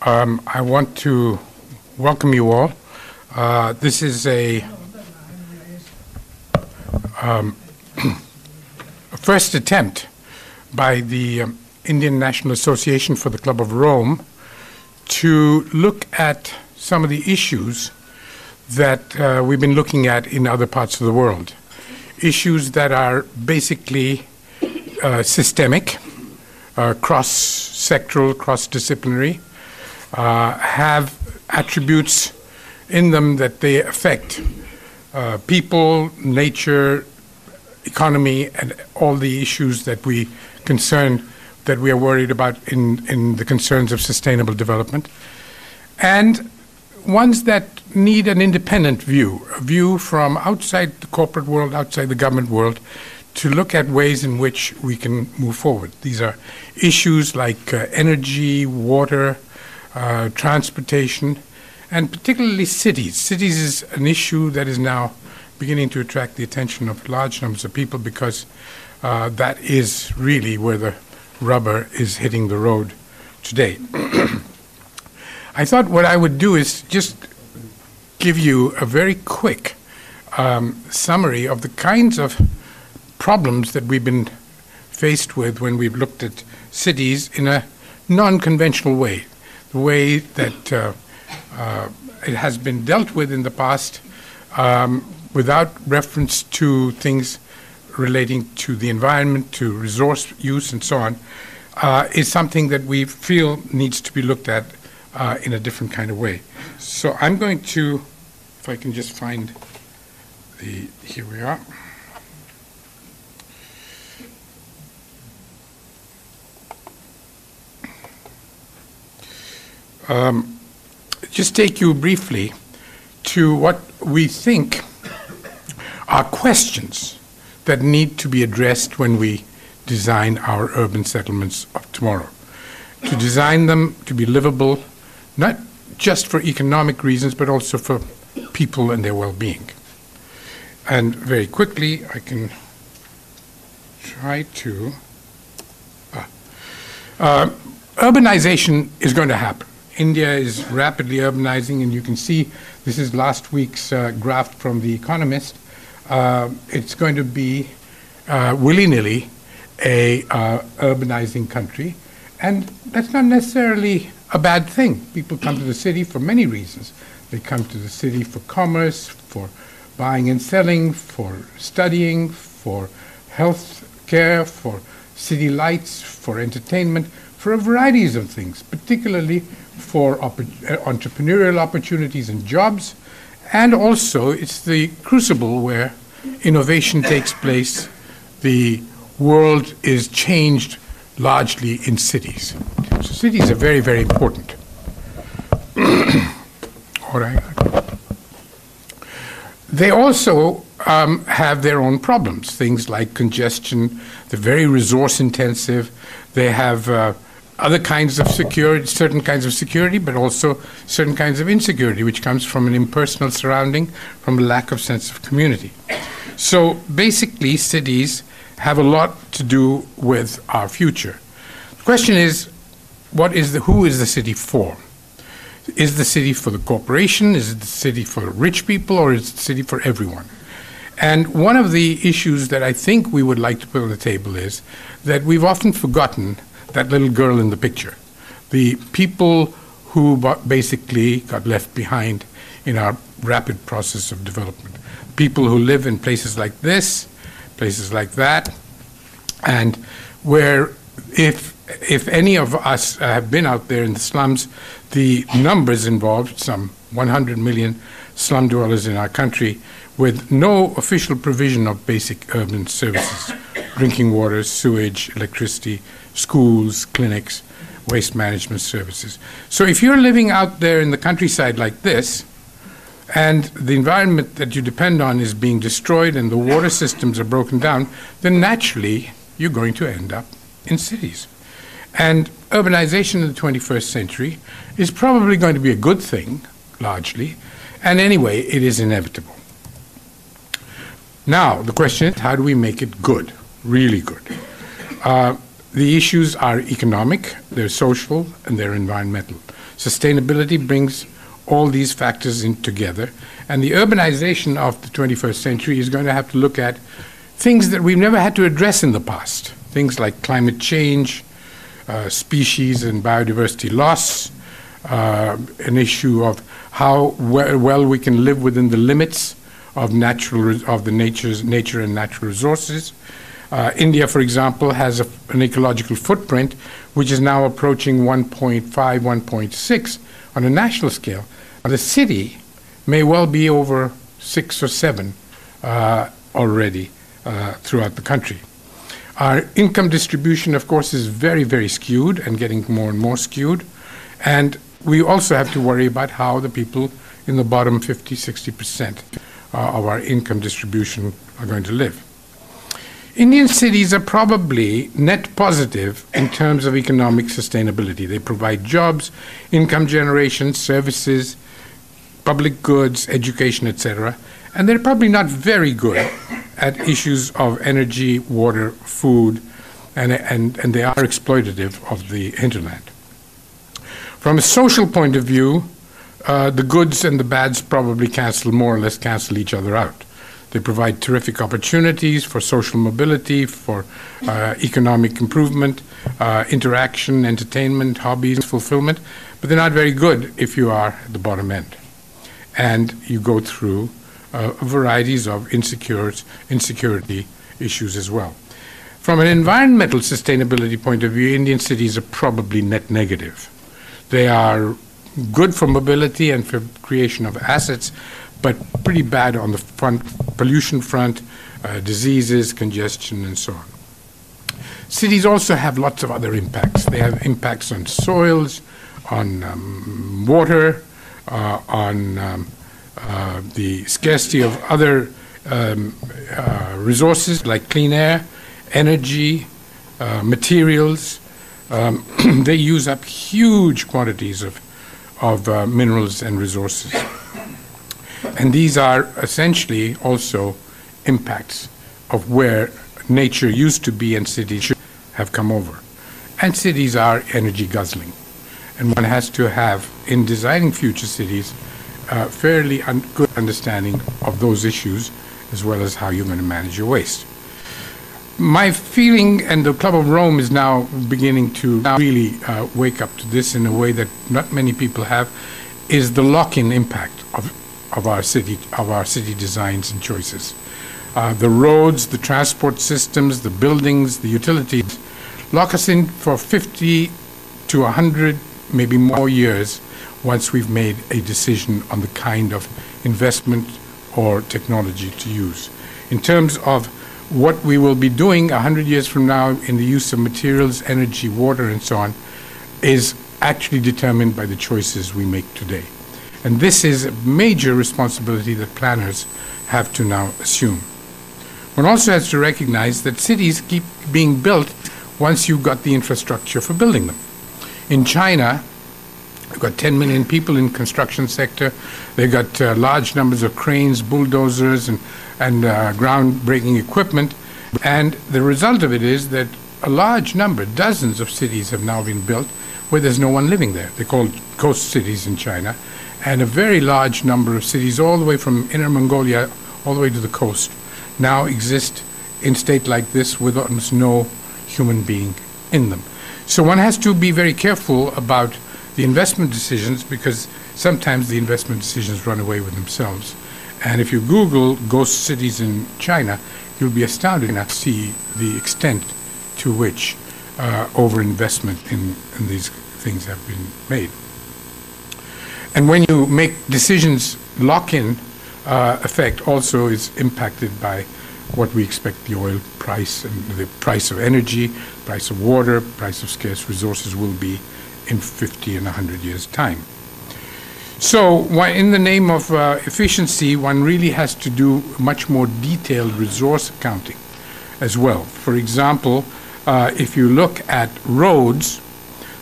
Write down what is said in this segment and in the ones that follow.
I want to welcome you all. This is a first attempt by the Indian National Association for the Club of Rome to look at some of the issues that we've been looking at in other parts of the world. Issues that are basically systemic, cross-sectoral, cross-disciplinary, have attributes in them that they affect people, nature, economy, and all the issues that we are worried about in the concerns of sustainable development, and ones that need an independent view, a view from outside the corporate world, outside the government world, to look at ways in which we can move forward. These are issues like energy, water, transportation, and particularly cities. Cities is an issue that is now beginning to attract the attention of large numbers of people because that is really where the rubber is hitting the road today. I thought what I would do is just give you a very quick summary of the kinds of problems that we've been faced with when we've looked at cities in a non-conventional way, the way that it has been dealt with in the past without reference to things relating to the environment, to resource use, and so on, is something that we feel needs to be looked at in a different kind of way. So I'm going to, if I can just find here we are. Just take you briefly to what we think are questions that need to be addressed when we design our urban settlements of tomorrow. To design them to be livable, not just for economic reasons, but also for people and their well-being. And very quickly, I can try to... urbanization is going to happen. India is rapidly urbanizing, and you can see this is last week's graph from The Economist. It's going to be willy-nilly a urbanizing country, and that's not necessarily a bad thing. People come to the city for many reasons. They come to the city for commerce, for buying and selling, for studying, for health care, for city lights, for entertainment, for a variety of things, particularly for entrepreneurial opportunities and jobs. And also, it's the crucible where innovation takes place. The world is changed largely in cities. So cities are very, very important. All right. They also have their own problems, things like congestion. They're very resource intensive. They have other kinds of security, certain kinds of security, but also certain kinds of insecurity, which comes from an impersonal surrounding, from a lack of sense of community. So basically, cities have a lot to do with our future. The question is, who is the city for? Is the city for the corporation? Is it the city for rich people? Or is it the city for everyone? And one of the issues that I think we would like to put on the table is that we've often forgotten that little girl in the picture, the people who basically got left behind in our rapid process of development. People who live in places like this, places like that, and where if any of us have been out there in the slums, the numbers involved, some 100 million slum dwellers in our country, with no official provision of basic urban services, drinking water, sewage, electricity, schools, clinics, waste management services. So if you're living out there in the countryside like this, and the environment that you depend on is being destroyed and the water systems are broken down, then naturally you're going to end up in cities. And urbanization in the 21st century is probably going to be a good thing, largely, and anyway, it is inevitable. Now, the question is, how do we make it good, really good? The issues are economic, they're social, and they're environmental. Sustainability brings all these factors in together. And the urbanization of the 21st century is going to have to look at things that we've never had to address in the past. Things like climate change, species and biodiversity loss, an issue of how well we can live within the limits of nature and natural resources. India, for example, has an ecological footprint which is now approaching 1.5, 1.6 on a national scale. The city may well be over 6 or 7 already throughout the country. Our income distribution, of course, is very, very skewed and getting more and more skewed. And we also have to worry about how the people in the bottom 50, 60% of our income distribution are going to live. Indian cities are probably net positive in terms of economic sustainability. They provide jobs, income generation, services, public goods, education, etc. And they're probably not very good at issues of energy, water, food, and they are exploitative of the hinterland. From a social point of view, the goods and the bads probably more or less cancel each other out. They provide terrific opportunities for social mobility, for economic improvement, interaction, entertainment, hobbies, fulfillment, but they're not very good if you are at the bottom end. And you go through varieties of insecurity issues as well. From an environmental sustainability point of view, Indian cities are probably net negative. They are good for mobility and for creation of assets, but pretty bad on the pollution front, diseases, congestion, and so on. Cities also have lots of other impacts. They have impacts on soils, on water, on the scarcity of other resources like clean air, energy, materials. They use up huge quantities of minerals and resources. And these are essentially also impacts of where nature used to be and cities have come over. And cities are energy guzzling. And one has to have, in designing future cities, fairly good understanding of those issues, as well as how you're going to manage your waste. My feeling, and the Club of Rome is now beginning to really wake up to this in a way that not many people have, is the lock-in impact of our city designs and choices. The roads, the transport systems, the buildings, the utilities lock us in for 50 to 100, maybe more years once we've made a decision on the kind of investment or technology to use. In terms of what we will be doing 100 years from now in the use of materials, energy, water, and so on, is actually determined by the choices we make today. And this is a major responsibility that planners have to now assume. One also has to recognize that cities keep being built once you've got the infrastructure for building them. In China, they've got 10 million people in construction sector. They've got large numbers of cranes, bulldozers, and groundbreaking equipment. And the result of it is that a large number, dozens of cities have now been built where there's no one living there. They're called coast cities in China. And a very large number of cities all the way from Inner Mongolia all the way to the coast now exist in state like this with almost no human being in them. So one has to be very careful about the investment decisions, because sometimes the investment decisions run away with themselves. And if you Google ghost cities in China, you'll be astounded to see the extent to which overinvestment in these things have been made. And when you make decisions, lock-in effect also is impacted by what we expect the oil price and the price of energy, price of water, price of scarce resources will be in 50 and 100 years' time. So in the name of efficiency, one really has to do much more detailed resource accounting as well. For example, if you look at roads,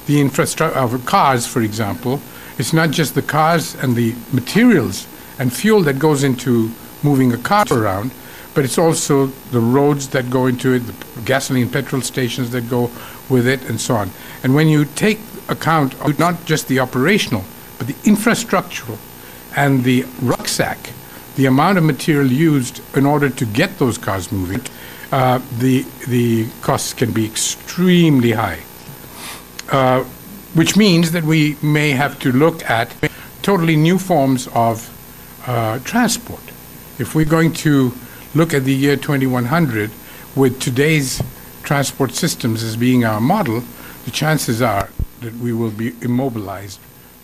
the infrastructure of cars, for example, it's not just the cars and the materials and fuel that goes into moving a car around, but it's also the roads that go into it, the gasoline petrol stations that go with it, and so on. And when you take account of not just the operational, but the infrastructural and the rucksack, the amount of material used in order to get those cars moving, the costs can be extremely high. Which means that we may have to look at totally new forms of transport. If we're going to look at the year 2100 with today's transport systems as being our model, the chances are that we will be immobilized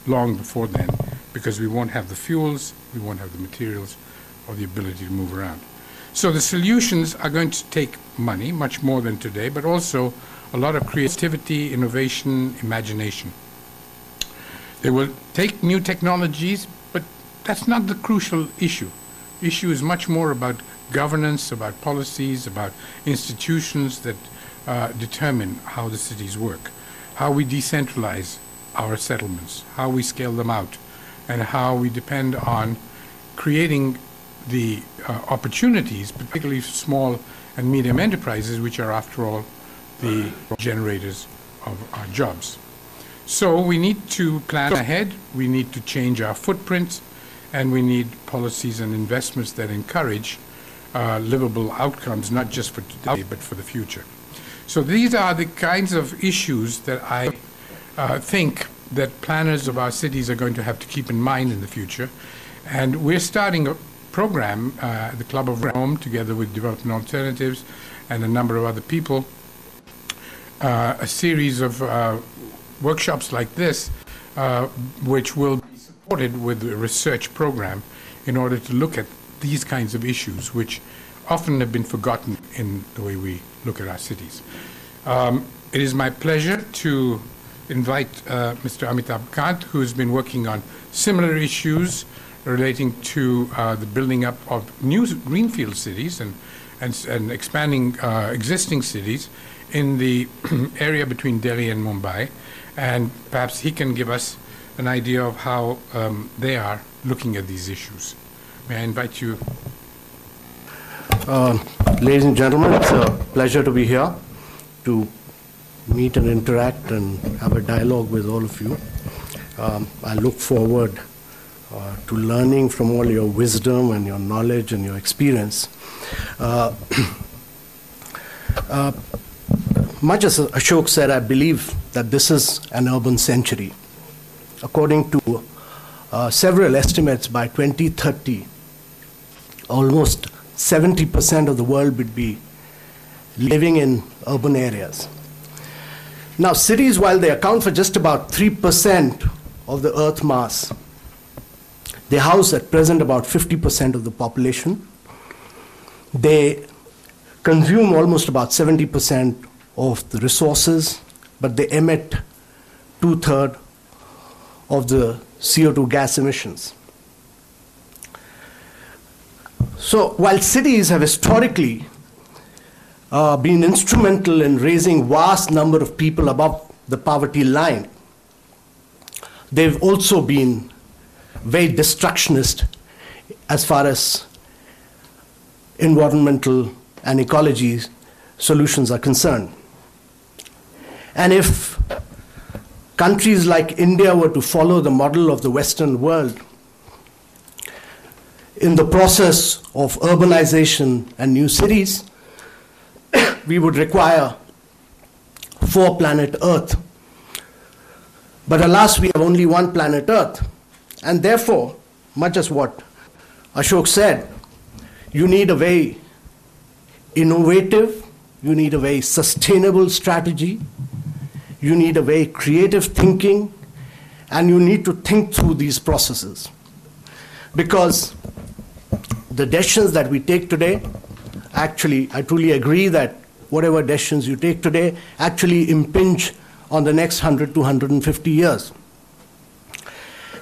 long before then, because we won't have the fuels, we won't have the materials, or the ability to move around. So the solutions are going to take money, much more than today, but also a lot of creativity, innovation, imagination. They will take new technologies, but that's not the crucial issue. The issue is much more about governance, about policies, about institutions that determine how the cities work, how we decentralize our settlements, how we scale them out, and how we depend on creating the opportunities, particularly small and medium enterprises, which are, after all, the generators of our jobs. So we need to plan ahead, we need to change our footprints, and we need policies and investments that encourage livable outcomes, not just for today, but for the future. So these are the kinds of issues that I think that planners of our cities are going to have to keep in mind in the future. And we're starting a program, the Club of Rome, together with Development Alternatives and a number of other people, a series of workshops like this, which will be supported with a research program in order to look at these kinds of issues, which often have been forgotten in the way we look at our cities. It is my pleasure to invite Mr. Amitabh Kant, who has been working on similar issues relating to the building up of new greenfield cities and expanding existing cities in the area between Delhi and Mumbai. And perhaps he can give us an idea of how they are looking at these issues. May I invite you? Ladies and gentlemen, it's a pleasure to be here to meet and interact and have a dialogue with all of you. I look forward to learning from all your wisdom and your knowledge and your experience. Much as Ashok said, I believe that this is an urban century. According to several estimates, by 2030, almost 70% of the world would be living in urban areas. Now, cities, while they account for just about 3% of the Earth mass, they house at present about 50% of the population. They consume almost about 70% of the resources, but they emit 2/3 of the CO2 gas emissions. So while cities have historically been instrumental in raising vast number of people above the poverty line, they've also been very destructionist as far as environmental and ecology solutions are concerned. And if countries like India were to follow the model of the Western world in the process of urbanization and new cities, we would require 4 planet Earth. But alas, we have only 1 planet Earth. And therefore, much as what Ashok said, you need a very innovative, you need a very sustainable strategy, you need a very creative thinking, and you need to think through these processes. Because the decisions that we take today, actually, I truly agree that whatever decisions you take today actually impinge on the next 100 to 150 years.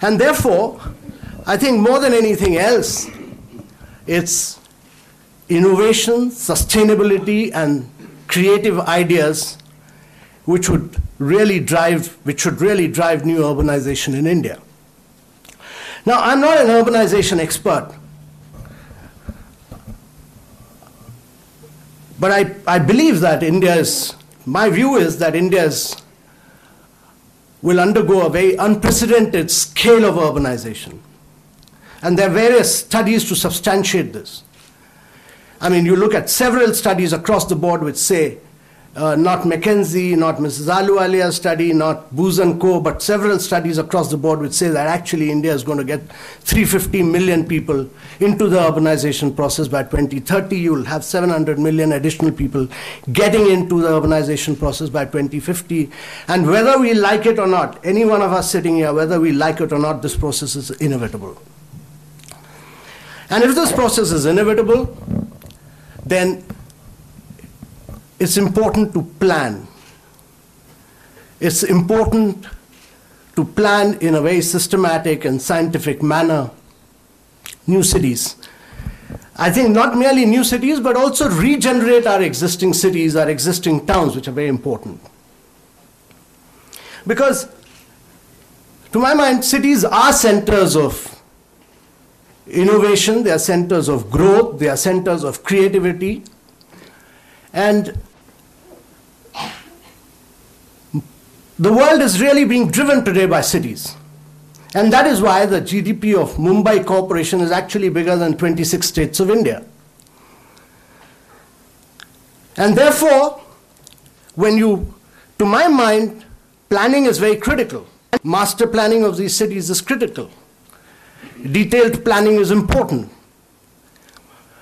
And therefore, I think more than anything else, it's innovation, sustainability, and creative ideas which should really drive new urbanization in India. Now, I'm not an urbanization expert, but I believe that my view is that India is will undergo a very unprecedented scale of urbanization. And there are various studies to substantiate this. I mean, you look at several studies across the board which say, not McKinsey, not Mrs. Ahluwalia's study, not Booz & Co., but several studies across the board which say that actually India is going to get 350 million people into the urbanization process by 2030. You will have 700 million additional people getting into the urbanization process by 2050. And whether we like it or not, any one of us sitting here, whether we like it or not, this process is inevitable. And if this process is inevitable, then it's important to plan. It's important to plan in a very systematic and scientific manner new cities. I think not merely new cities, but also regenerate our existing cities, our existing towns, which are very important. Because, to my mind, cities are centers of innovation, they are centers of growth, they are centers of creativity, and the world is really being driven today by cities. And that is why the GDP of Mumbai Corporation is actually bigger than 26 states of India. And therefore, to my mind, planning is very critical. Master planning of these cities is critical. Detailed planning is important.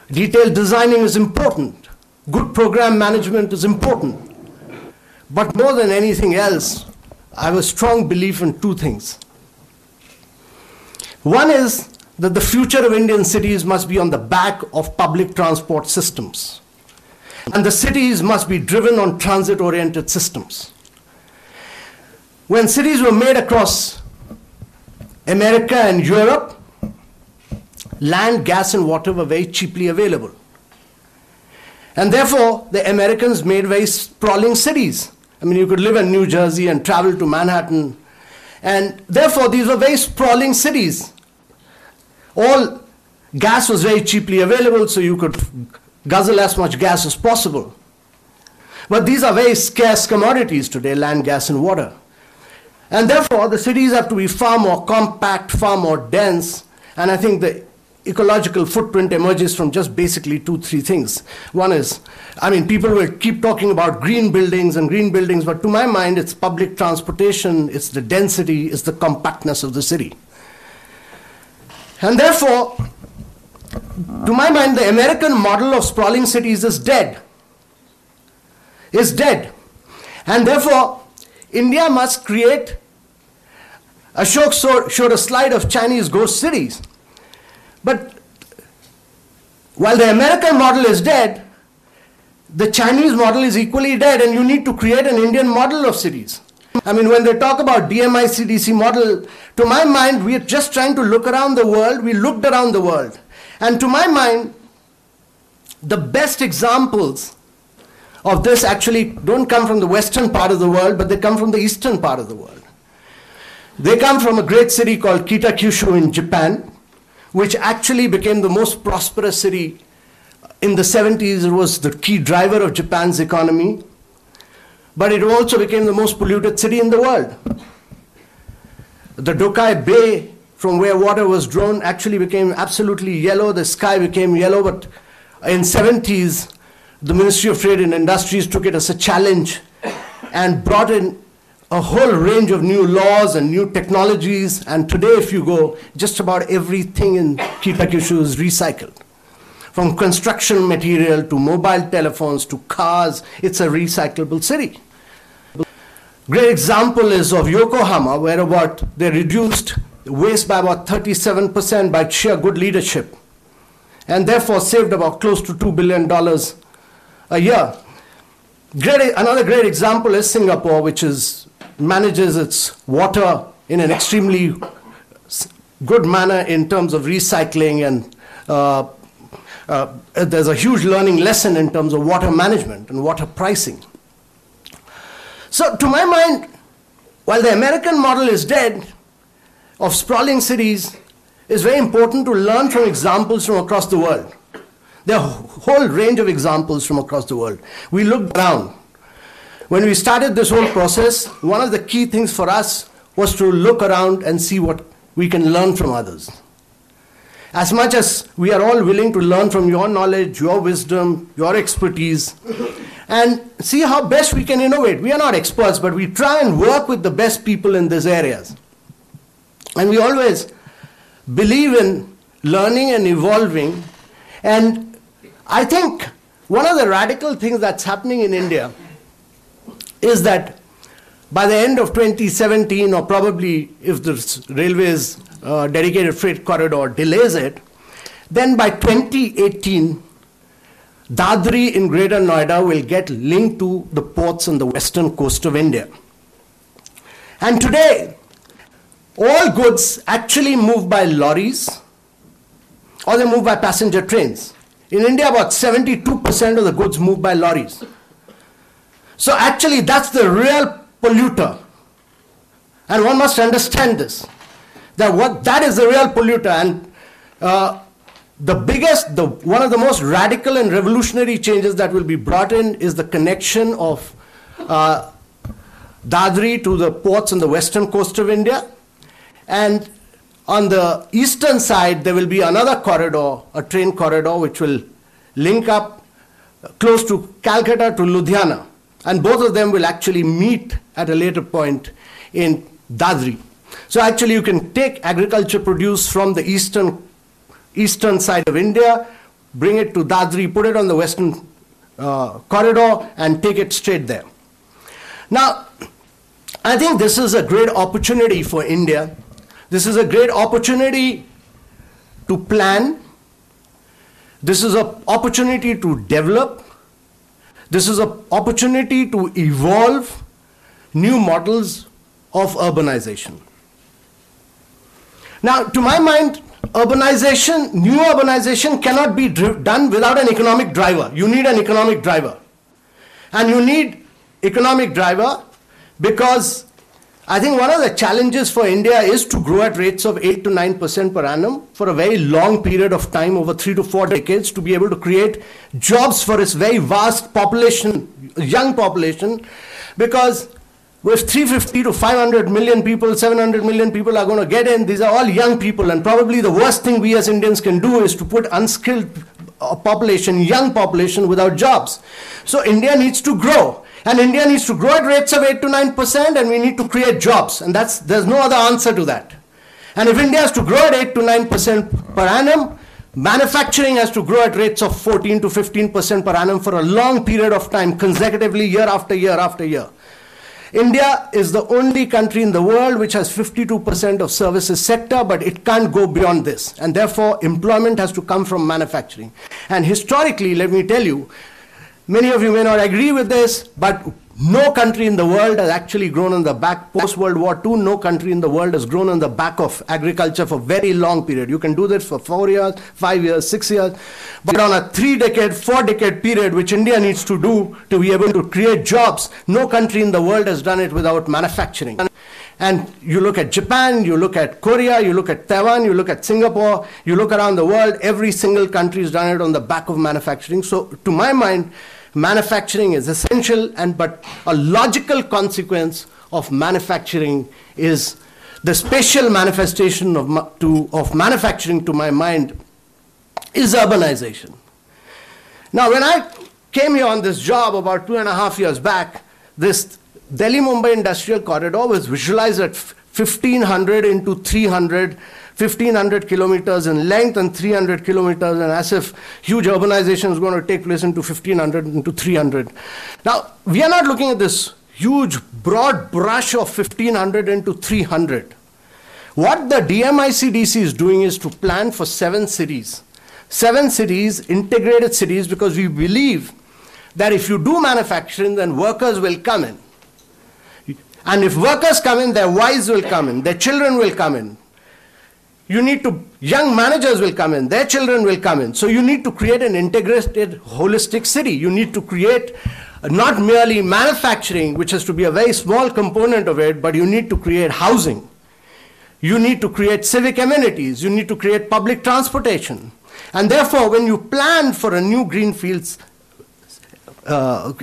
Detailed designing is important. Good program management is important. But more than anything else, I have a strong belief in two things. One is that the future of Indian cities must be on the back of public transport systems. And the cities must be driven on transit-oriented systems. When cities were made across America and Europe, land, gas, and water were very cheaply available. And therefore, the Americans made very sprawling cities. I mean, you could live in New Jersey and travel to Manhattan. And therefore, these were very sprawling cities. All gas was very cheaply available, so you could guzzle as much gas as possible. But these are very scarce commodities today, land, gas, and water. And therefore, the cities have to be far more compact, far more dense. And I think the ecological footprint emerges from just basically three things. One is, I mean, people will keep talking about green buildings, but to my mind, it's public transportation, it's the density, it's the compactness of the city. And therefore, to my mind, the American model of sprawling cities is dead. And therefore, India must create, Ashok showed a slide of Chinese ghost cities. But while the American model is dead, the Chinese model is equally dead, and you need to create an Indian model of cities. I mean, when they talk about DMIC model, to my mind, we are just trying to look around the world. We looked around the world. And to my mind, the best examples of this actually don't come from the western part of the world, but they come from the eastern part of the world. They come from a great city called Kitakyushu in Japan, which actually became the most prosperous city in the 70s. It was the key driver of Japan's economy, but it also became the most polluted city in the world. The Dokai Bay, from where water was drawn, actually became absolutely yellow. The sky became yellow, but in 70s, the Ministry of Trade and Industries took it as a challenge and brought in a whole range of new laws and new technologies. And today, if you go, just about everything in Kitakyushu is recycled. From construction material to mobile telephones to cars, it's a recyclable city. Great example is of Yokohama, where they reduced waste by about 37% by sheer good leadership, and therefore saved about close to $2 billion a year. Another great example is Singapore, which manages its water in an extremely good manner in terms of recycling, and there's a huge learning lesson in terms of water management and water pricing. So to my mind, while the American model is dead of sprawling cities, it's very important to learn from examples from across the world. There are a whole range of examples from across the world. We looked around. When we started this whole process, one of the key things for us was to look around and see what we can learn from others. As much as we are all willing to learn from your knowledge, your wisdom, your expertise, and see how best we can innovate. We are not experts, but we try and work with the best people in these areas. And we always believe in learning and evolving. And I think one of the radical things that's happening in India is that by the end of 2017, or probably if the railways dedicated freight corridor delays it, then by 2018, Dadri in Greater Noida will get linked to the ports on the western coast of India. And today, all goods actually move by lorries or they move by passenger trains. In India, about 72% of the goods move by lorries. So actually, that's the real polluter. And one must understand this, that is the real polluter. And one of the most radical and revolutionary changes that will be brought in is the connection of Dadri to the ports on the western coast of India. And on the eastern side, there will be another corridor, a train corridor, which will link up close to Calcutta to Ludhiana. And both of them will actually meet at a later point in Dadri. So actually you can take agriculture produce from the eastern side of India, bring it to Dadri, put it on the western corridor and take it straight there. Now, I think this is a great opportunity for India. This is a great opportunity to plan. This is an opportunity to develop. This is an opportunity to evolve new models of urbanization. Now, to my mind, new urbanization cannot be done without an economic driver. You need an economic driver. And you need economic driver because I think one of the challenges for India is to grow at rates of 8 to 9% per annum for a very long period of time, over 3 to 4 decades, to be able to create jobs for its very vast population, young population, because with 350 to 500 million people, 700 million people are going to get in, these are all young people, and probably the worst thing we as Indians can do is to put unskilled population, young population without jobs. So India needs to grow. And India needs to grow at rates of 8 to 9%, and we need to create jobs. And there's no other answer to that. And if India has to grow at 8 to 9% per annum, manufacturing has to grow at rates of 14 to 15% per annum for a long period of time, consecutively, year after year after year. India is the only country in the world which has 52% of services sector, but it can't go beyond this. And therefore, employment has to come from manufacturing. And historically, let me tell you, many of you may not agree with this, but no country in the world has actually grown on the back, post-World War II, no country in the world has grown on the back of agriculture for a very long period. You can do this for 4 years, 5 years, 6 years, but on a 3-decade, 4-decade period, which India needs to do to be able to create jobs, no country in the world has done it without manufacturing. And you look at Japan, you look at Korea, you look at Taiwan, you look at Singapore, you look around the world, every single country has done it on the back of manufacturing. So to my mind, manufacturing is essential, but a logical consequence of manufacturing is the spatial manifestation of manufacturing, to my mind, is urbanization. Now, when I came here on this job about 2.5 years back, this Delhi-Mumbai industrial corridor was visualized at 1,500 into 300, 1,500 kilometers in length and 300 kilometers, and as if huge urbanization is going to take place into 1,500 into 300. Now, we are not looking at this huge broad brush of 1,500 into 300. What the DMIC DC is doing is to plan for 7 cities. 7 cities, integrated cities, because we believe that if you do manufacturing, then workers will come in. And if workers come in, their wives will come in, their children will come in. Young managers will come in, their children will come in. So you need to create an integrated, holistic city. You need to create not merely manufacturing, which has to be a very small component of it, but you need to create housing. You need to create civic amenities. You need to create public transportation. And therefore, when you plan for a new greenfields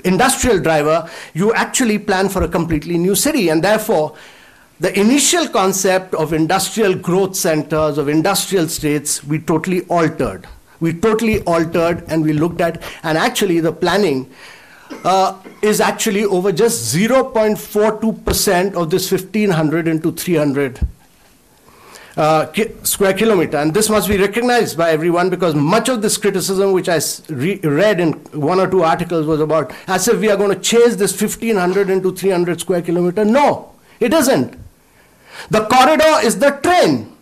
industrial driver, you actually plan for a completely new city. And therefore, the initial concept of industrial growth centers, of industrial states, we totally altered. We totally altered and we looked at, and actually the planning is actually over just 0.42% of this 1500 into 300 square kilometer. And this must be recognized by everyone, because much of this criticism which I read in one or two articles was about as if we are going to change this 1500 into 300 square kilometer. No, it isn't. The corridor is the train.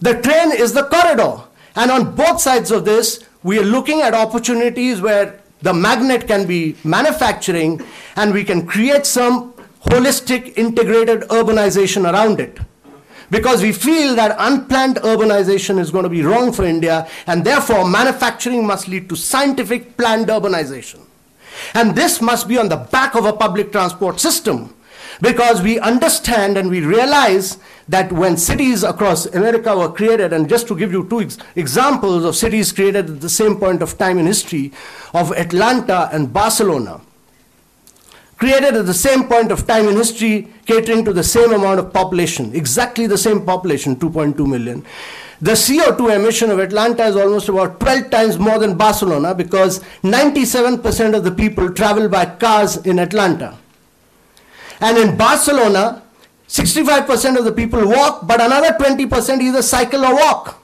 The train is the corridor. And on both sides of this, we are looking at opportunities where the magnet can be manufacturing and we can create some holistic, integrated urbanization around it. Because we feel that unplanned urbanization is going to be wrong for India, and therefore manufacturing must lead to scientific planned urbanization. And this must be on the back of a public transport system, because we understand and we realize that when cities across America were created, and just to give you two examples of cities created at the same point of time in history, of Atlanta and Barcelona, created at the same point of time in history, catering to the same amount of population, exactly the same population, 2.2 million. The CO2 emission of Atlanta is almost about 12 times more than Barcelona, because 97% of the people travel by cars in Atlanta. And in Barcelona, 65% of the people walk, but another 20% either cycle or walk.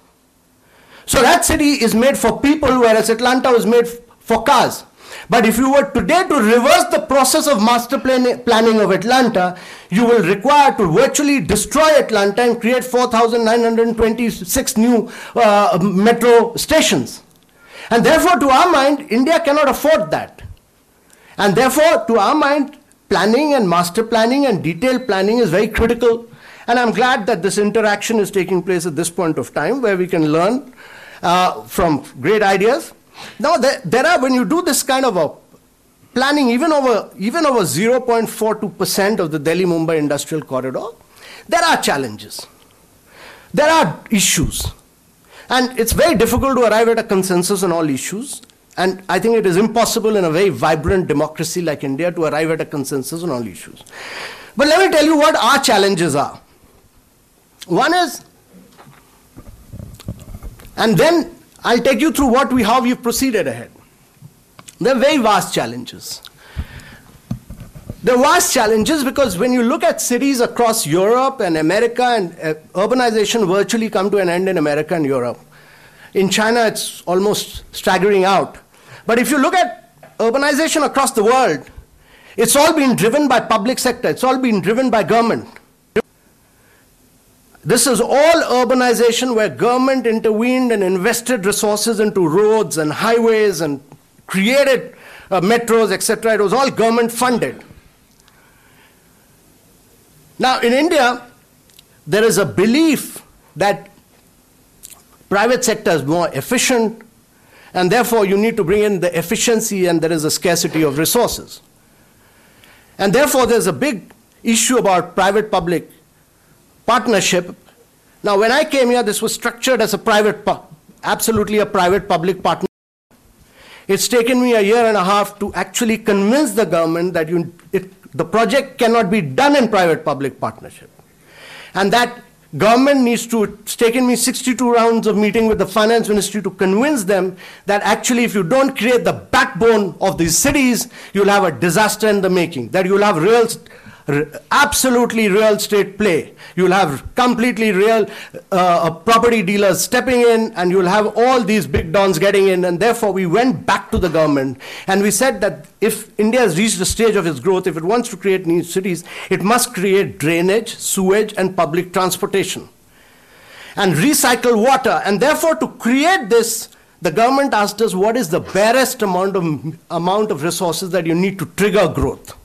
So that city is made for people, whereas Atlanta was made for cars. But if you were today to reverse the process of master planning of Atlanta, you will require to virtually destroy Atlanta and create 4,926 new metro stations. And therefore, to our mind, India cannot afford that. And therefore, to our mind, planning and master planning and detailed planning is very critical. And I'm glad that this interaction is taking place at this point of time, where we can learn from great ideas. Now, there are, when you do this kind of a planning, even over 0.42% of the Delhi-Mumbai industrial corridor, there are challenges. There are issues. And it's very difficult to arrive at a consensus on all issues. And I think it is impossible in a very vibrant democracy like India to arrive at a consensus on all issues. But let me tell you what our challenges are. One is, and then I'll take you through how we've proceeded ahead. They're very vast challenges. They're vast challenges because when you look at cities across Europe and America, and urbanization virtually come to an end in America and Europe. In China, it's almost staggering out. But if you look at urbanization across the world, it's all been driven by public sector. It's all been driven by government. This is all urbanization where government intervened and invested resources into roads and highways and created metros, etc. It was all government funded. Now, in India, there is a belief that private sector is more efficient, and therefore you need to bring in the efficiency, and there is a scarcity of resources. And therefore there's a big issue about private-public partnership. Now, when I came here, this was structured as absolutely a private-public partnership. It's taken me a year and a half to actually convince the government that the project cannot be done in private-public partnership. And that government needs to, it's taken me 62 rounds of meeting with the finance ministry to convince them that actually if you don't create the backbone of these cities, you'll have a disaster in the making, that you'll have absolutely real estate play. You'll have completely real property dealers stepping in, and you'll have all these big dons getting in. And therefore, we went back to the government and we said that if India has reached the stage of its growth, if it wants to create new cities, it must create drainage, sewage, and public transportation, and recycle water. And therefore, to create this, the government asked us, what is the barest amount of resources that you need to trigger growth?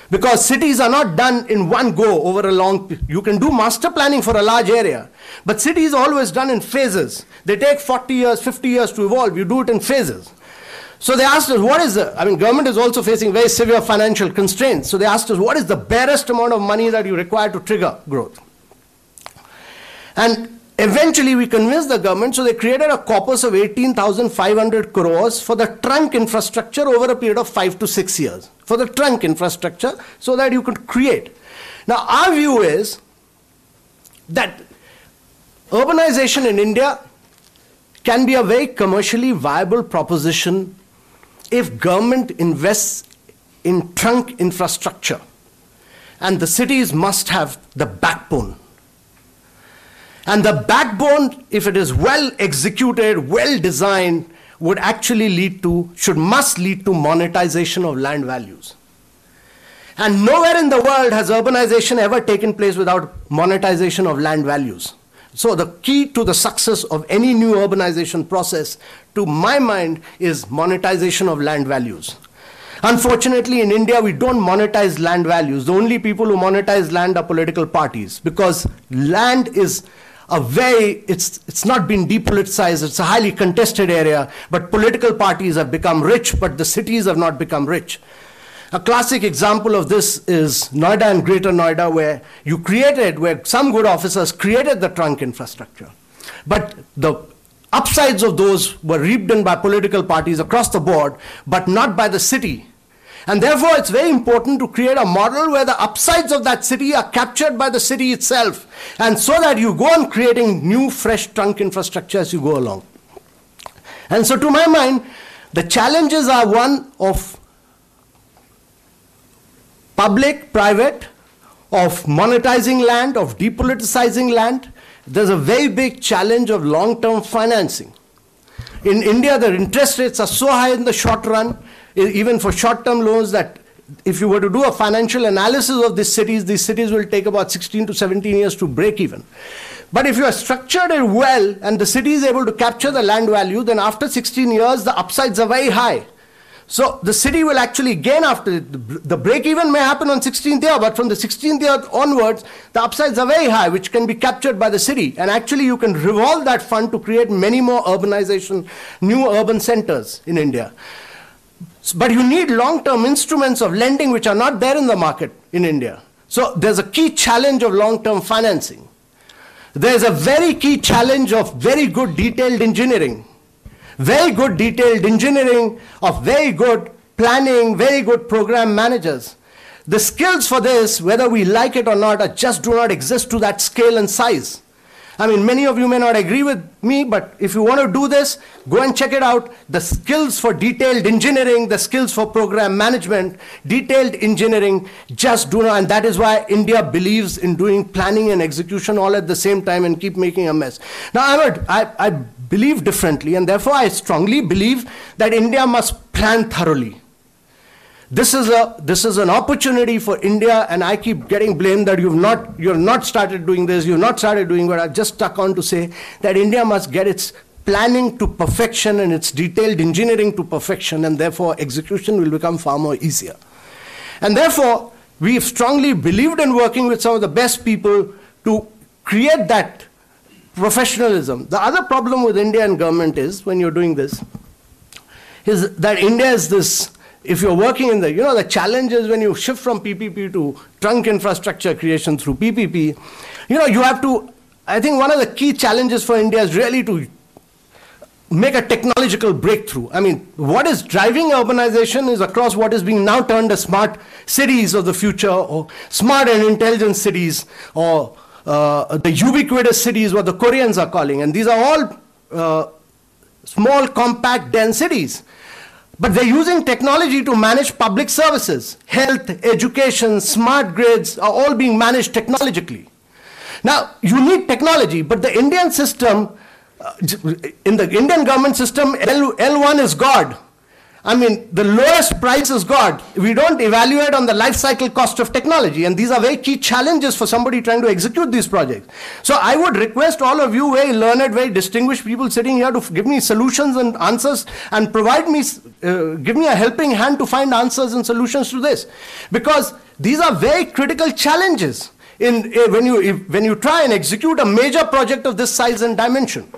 Because cities are not done in one go over a long, you can do master planning for a large area, but cities are always done in phases. They take 40 years, 50 years to evolve. You do it in phases. So they asked us, government is also facing very severe financial constraints. So they asked us, what is the barest amount of money that you require to trigger growth? And eventually we convinced the government, so they created a corpus of 18,500 crores for the trunk infrastructure over a period of 5 to 6 years. For the trunk infrastructure, so that you could create. Now, our view is that urbanization in India can be a very commercially viable proposition if government invests in trunk infrastructure. And the cities must have the backbone. And the backbone, if it is well executed, well designed, would actually must lead to monetization of land values. And nowhere in the world has urbanization ever taken place without monetization of land values. So the key to the success of any new urbanization process, to my mind, is monetization of land values. Unfortunately, in India, we don't monetize land values. The only people who monetize land are political parties, because land is it's not been depoliticized, it's a highly contested area, but political parties have become rich, but the cities have not become rich. A classic example of this is Noida and Greater Noida, where some good officers created the trunk infrastructure. But the upsides of those were reaped in by political parties across the board, but not by the city. And therefore, it's very important to create a model where the upsides of that city are captured by the city itself, and so that you go on creating new, fresh trunk infrastructure as you go along. And so to my mind, the challenges are one of public-private, of monetizing land, of depoliticizing land. There's a very big challenge of long-term financing. In India, the interest rates are so high in the short run, even for short-term loans, that if you were to do a financial analysis of these cities will take about 16 to 17 years to break even. But if you have structured it well and the city is able to capture the land value, then after 16 years, the upsides are very high. So the city will actually gain after the break-even may happen on 16th year, but from the 16th year onwards, the upsides are very high, which can be captured by the city. And actually, you can revolve that fund to create many more urbanization, new urban centers in India. But you need long-term instruments of lending which are not there in the market in India. So there's a key challenge of long-term financing. There's a very key challenge of very good detailed engineering. Very good detailed engineering, of very good planning, very good program managers. The skills for this, whether we like it or not, just do not exist to that scale and size. I mean, many of you may not agree with me, but if you want to do this, go and check it out. The skills for detailed engineering, the skills for program management, detailed engineering just do not, and that is why India believes in doing planning and execution all at the same time and keep making a mess. Now, I believe differently, and therefore I strongly believe that India must plan thoroughly. This is an opportunity for India, and I keep getting blamed that you've not started doing this, you've not started doing what. I've just stuck on to say that India must get its planning to perfection and its detailed engineering to perfection, and therefore execution will become far more easier. And therefore, we've strongly believed in working with some of the best people to create that professionalism. The other problem with India and government is, when you're doing this, is that India is this. If you're working in the challenge is when you shift from PPP to trunk infrastructure creation through PPP, you have to, I think one of the key challenges for India is really to make a technological breakthrough. I mean, what is driving urbanization is across what is being now termed as smart cities of the future, or smart and intelligent cities, or the ubiquitous cities, what the Koreans are calling. And these are all small, compact, dense cities. But they're using technology to manage public services. Health, education, smart grids are all being managed technologically. Now, you need technology, but the Indian system, in the Indian government system, L1 is God. I mean, the lowest price is God. We don't evaluate on the life cycle cost of technology, and these are very key challenges for somebody trying to execute these projects. So I would request all of you very learned, very distinguished people sitting here to give me solutions and answers, and give me a helping hand to find answers and solutions to this. Because these are very critical challenges when you try and execute a major project of this size and dimension.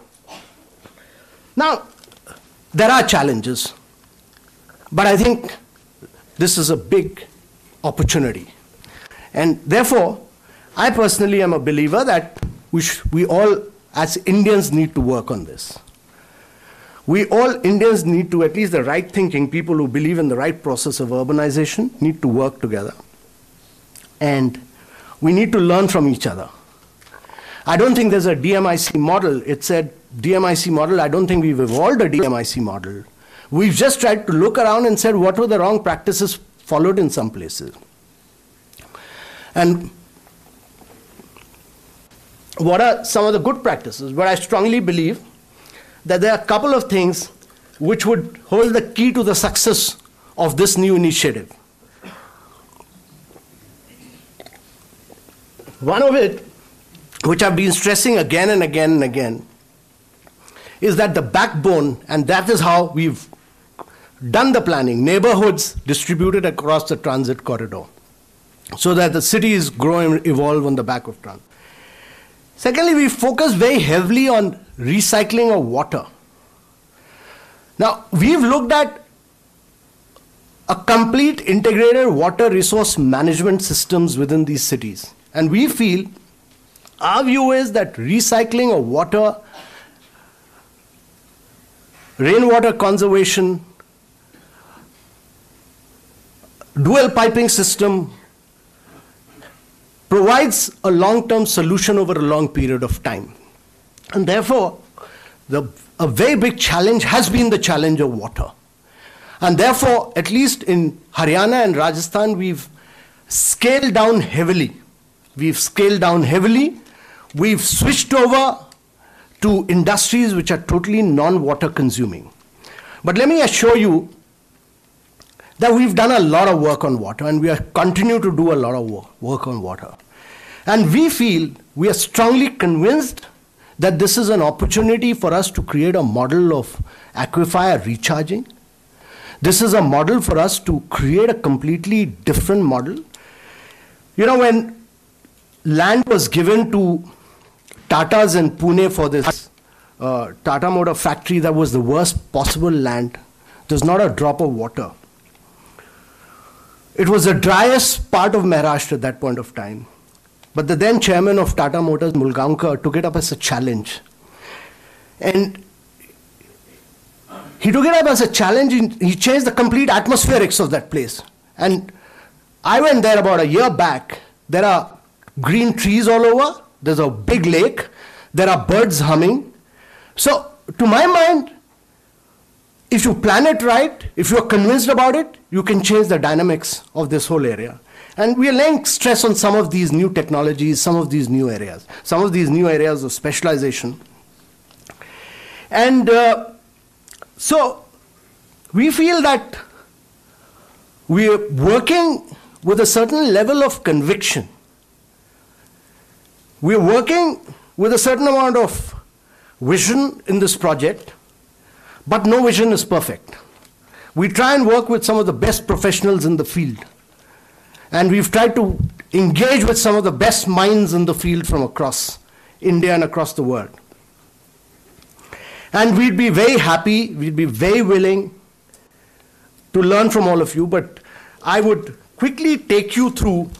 Now, there are challenges. But I think this is a big opportunity. And therefore, I personally am a believer that we all, as Indians, need to work on this. We all, Indians, need to, at least the right thinking, people who believe in the right process of urbanization, need to work together. And We need to learn from each other. I don't think there's a DMIC model. It said DMIC model. I don't think we've evolved a DMIC model. We've just tried to look around and said what were the wrong practices followed in some places. And what are some of the good practices? But I strongly believe that there are a couple of things which would hold the key to the success of this new initiative. One of it, which I've been stressing again and again and again, is that the backbone, and that is how we've done the planning, neighborhoods distributed across the transit corridor, so that the cities grow and evolve on the back of transit. Secondly, we focus very heavily on recycling of water. Now, we've looked at a complete integrated water resource management systems within these cities. And we feel, our view is that recycling of water, rainwater conservation, dual piping system provides a long-term solution over a long period of time. And therefore, a very big challenge has been the challenge of water. And therefore, at least in Haryana and Rajasthan, we've scaled down heavily. We've switched over to industries which are totally non-water consuming. But let me assure you that we've done a lot of work on water, and we are continue to do a lot of work on water. And we are strongly convinced that this is an opportunity for us to create a model of aquifer recharging. This is a model for us to create a completely different model. You know, when land was given to Tatas in Pune for this Tata Motor factory, that was the worst possible land. There's not a drop of water. It was the driest part of Maharashtra at that point of time. But the then chairman of Tata Motors, Mulgaonkar, took it up as a challenge. And he took it up as a challenge. He changed the complete atmospherics of that place. And I went there about a year back. There are green trees all over. There's a big lake. There are birds humming. So, to my mind, if you plan it right, if you're convinced about it, you can change the dynamics of this whole area. And we are laying stress on some of these new technologies, some of these new areas of specialization. And so we feel that we are working with a certain level of conviction. We are working with a certain amount of vision in this project, but no vision is perfect. We try and work with some of the best professionals in the field. And we've tried to engage with some of the best minds in the field from across India and across the world. And we'd be very happy, we'd be very willing to learn from all of you, but I would quickly take you through,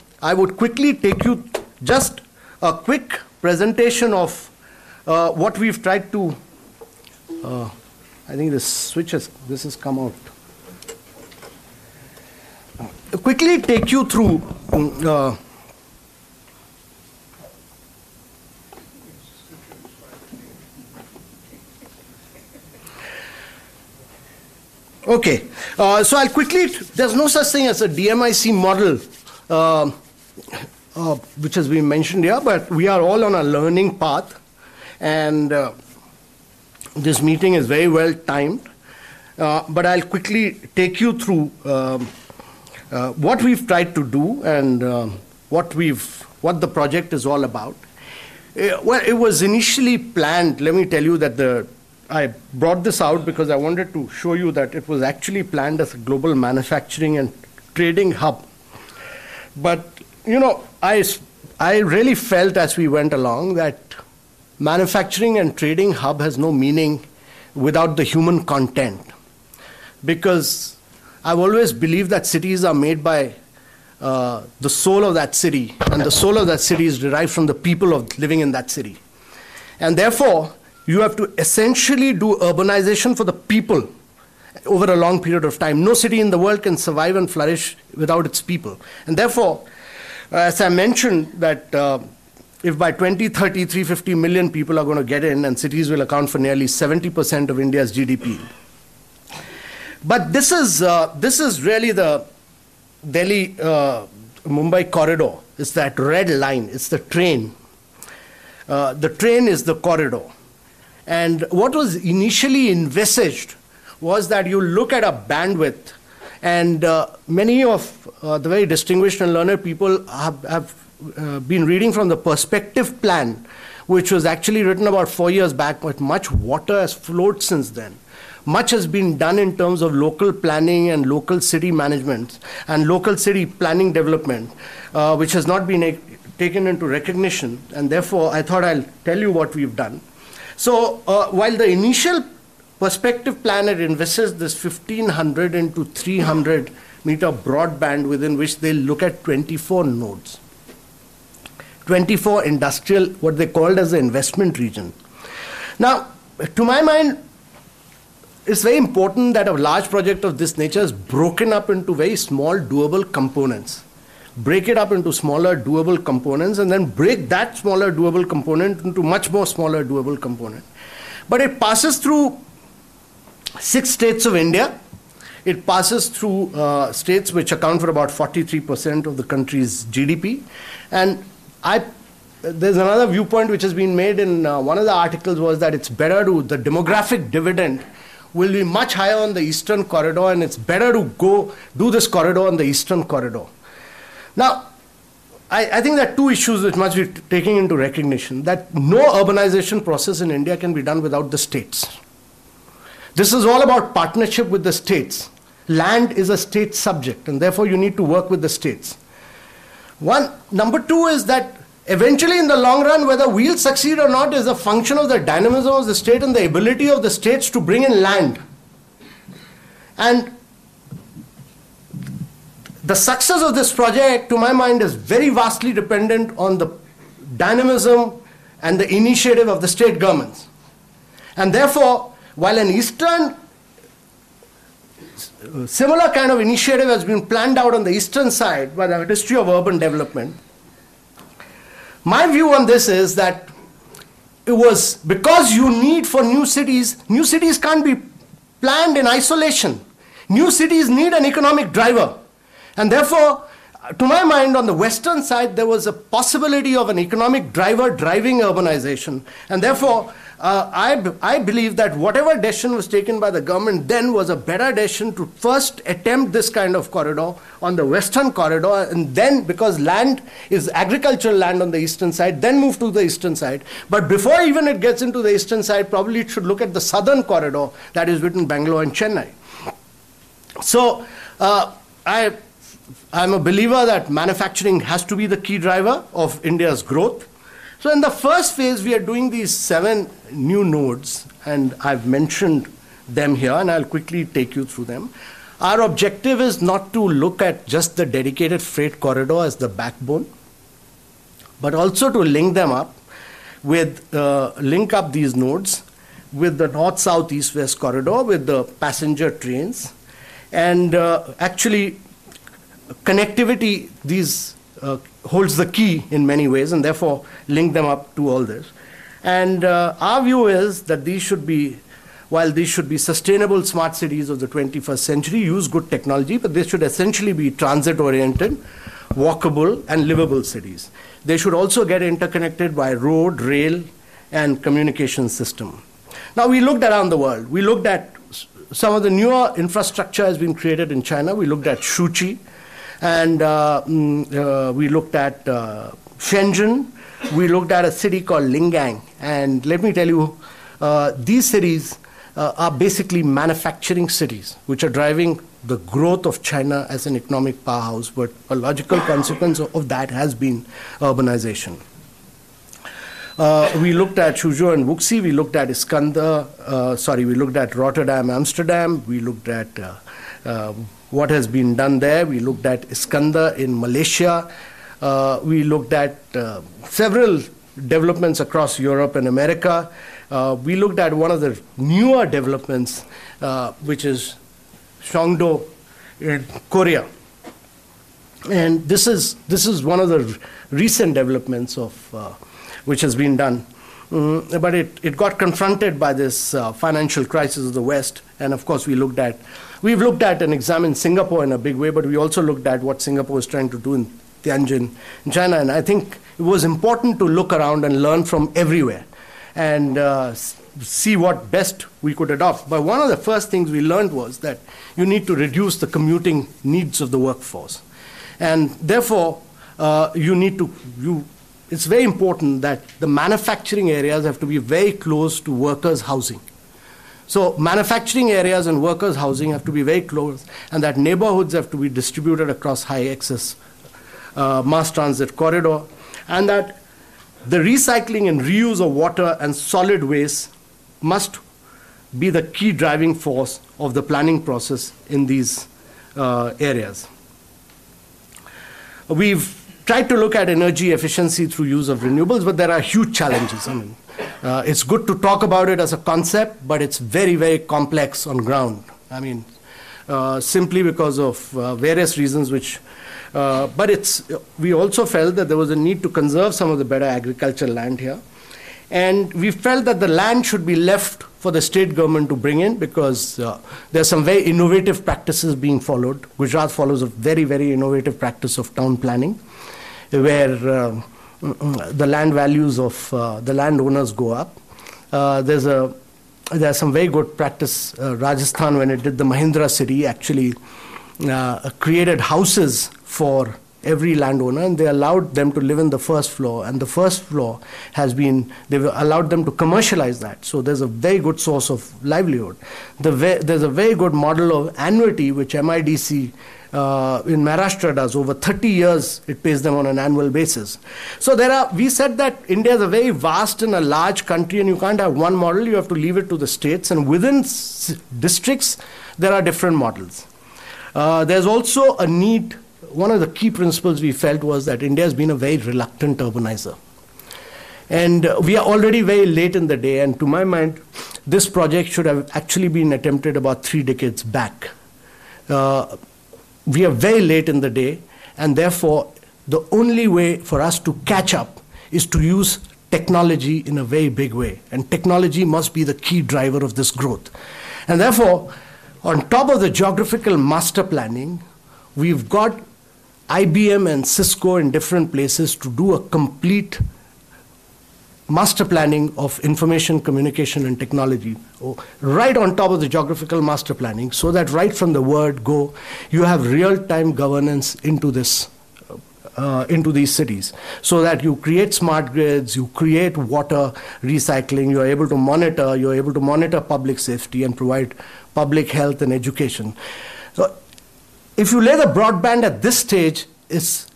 just a quick presentation of what we've tried to, I think this has come out. Quickly take you through okay, so I'll quickly, there's no such thing as a DMIC model which has been mentioned here, but we are all on a learning path, and this meeting is very well timed, but I'll quickly take you through what we've tried to do and what the project is all about. Well, it was initially planned, let me tell you that I brought this out because I wanted to show you that it was actually planned as a global manufacturing and trading hub. But, you know, I really felt as we went along that manufacturing and trading hub has no meaning without the human content. Because I've always believed that cities are made by the soul of that city, and the soul of that city is derived from the people living in that city. And therefore, you have to essentially do urbanization for the people over a long period of time. No city in the world can survive and flourish without its people. And therefore, As I mentioned, that if by 2030, 350 million people are going to get in, and cities will account for nearly 70% of India's GDP. But this is really the Delhi-Mumbai corridor. It's that red line. It's the train. The train is the corridor. And what was initially envisaged was that you look at a bandwidth, and many of the very distinguished and learned people have been reading from the perspective plan, which was actually written about 4 years back, but much water has flowed since then. Much has been done in terms of local planning and local city management and local city planning development, which has not been taken into recognition. And therefore, I thought I'll tell you what we've done. So while the initial perspective plan had envisaged this 1,500 into 300 meter broadband within which they'll look at 24 nodes. 24 industrial, what they called as the investment region. Now, to my mind, it's very important that a large project of this nature is broken up into very small doable components. Break it up into smaller doable components, and then break that smaller doable component into much more smaller doable component. But it passes through 6 states of India. It passes through states which account for about 43% of the country's GDP. And there's another viewpoint which has been made in one of the articles, was that it's better to, the demographic dividend will be much higher on the eastern corridor, and it's better to go do this corridor on the eastern corridor. Now, I think there are 2 issues which must be taken into recognition, that no urbanization process in India can be done without the states. This is all about partnership with the states. Land is a state subject, and therefore you need to work with the states. Number 2 is that eventually in the long run, whether we'll succeed or not is a function of the dynamism of the state and the ability of the states to bring in land. And the success of this project, to my mind, is very vastly dependent on the dynamism and the initiative of the state governments. And therefore, while an eastern similar kind of initiative has been planned out on the eastern side by the Ministry of Urban Development, my view on this is that it was because you need for new cities can't be planned in isolation. New cities need an economic driver. And therefore, to my mind, on the western side, there was a possibility of an economic driver driving urbanization. And therefore, I believe that whatever decision was taken by the government then was a better decision to first attempt this kind of corridor on the western corridor, and then, because land is agricultural land on the eastern side, then move to the eastern side. But before even it gets into the eastern side, probably it should look at the southern corridor that is between Bangalore and Chennai. So I'm a believer that manufacturing has to be the key driver of India's growth. So in the first phase, we are doing these 7 new nodes, and I've mentioned them here, and I'll quickly take you through them. Our objective is not to look at just the dedicated freight corridor as the backbone, but also to link them up with, link up these nodes with the north, south, east, west corridor, with the passenger trains, and actually connectivity, these holds the key in many ways, and therefore link them up to all this. And our view is that these should be, while these should be sustainable smart cities of the 21st century, use good technology, but they should essentially be transit-oriented, walkable, and livable cities. They should also get interconnected by road, rail, and communication system. Now, we looked around the world. We looked at some of the newer infrastructure has been created in China. We looked at Shuqi, and we looked at Shenzhen. We looked at a city called Lingang. And let me tell you, these cities are basically manufacturing cities, which are driving the growth of China as an economic powerhouse. But a logical consequence of that has been urbanization. We looked at Suzhou and Wuxi. We looked at we looked at Rotterdam, Amsterdam. We looked at what has been done there. We looked at Iskandar in Malaysia. We looked at several developments across Europe and America. We looked at one of the newer developments, which is Songdo in Korea. And this is one of the recent developments of which has been done. But it got confronted by this financial crisis of the West, and of course we've looked at and examined Singapore in a big way, but we also looked at what Singapore is trying to do in Tianjin, in China, and I think it was important to look around and learn from everywhere and see what best we could adopt. But one of the first things we learned was that you need to reduce the commuting needs of the workforce. And therefore, it's very important that the manufacturing areas have to be very close to workers' housing. So manufacturing areas and workers' housing have to be very close, and that neighborhoods have to be distributed across high access mass transit corridor, and that the recycling and reuse of water and solid waste must be the key driving force of the planning process in these areas. We've tried to look at energy efficiency through use of renewables, but there are huge challenges. I mean, it's good to talk about it as a concept, but it's very, very complex on ground. I mean, simply because of various reasons but we also felt that there was a need to conserve some of the better agricultural land here. And we felt that the land should be left for the state government to bring in, because there are some very innovative practices being followed. Gujarat follows a very, very innovative practice of town planning, where the land values of the landowners go up. There's some very good practice. Rajasthan, when it did the Mahindra city, actually created houses for every landowner, and they allowed them to live in the first floor, and the first floor they've allowed them to commercialize that. So there's a very good source of livelihood. There's a very good model of annuity, which MIDC in Maharashtra does. Over 30 years, it pays them on an annual basis. So we said that India is a very vast and a large country, and you can't have one model. You have to leave it to the states, and within districts, there are different models. There's also a need. One of the key principles we felt was that India has been a very reluctant urbanizer. And we are already very late in the day, and to my mind, this project should have actually been attempted about 3 decades back. We are very late in the day, and therefore, the only way for us to catch up is to use technology in a very big way. And technology must be the key driver of this growth. And therefore, on top of the geographical master planning, we've got IBM and Cisco in different places to do a complete master planning of information, communication, and technology, right on top of the geographical master planning, so that right from the word go, you have real-time governance into these cities, so that you create smart grids, you create water recycling, you're able to monitor public safety and provide public health and education. So if you lay the broadband at this stage, it's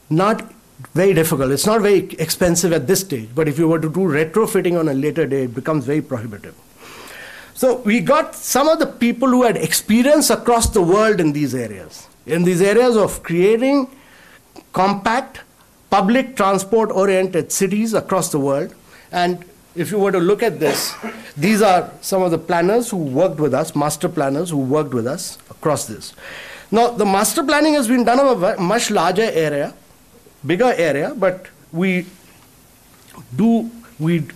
not very difficult. It's not very expensive at this stage, but if you were to do retrofitting on a later day, it becomes very prohibitive. So we got some of the people who had experience across the world in these areas of creating compact, public transport-oriented cities across the world. And if you were to look at this, these are some of the planners who worked with us, master planners who worked with us across this. Now, the master planning has been done of a much larger area, bigger area, but we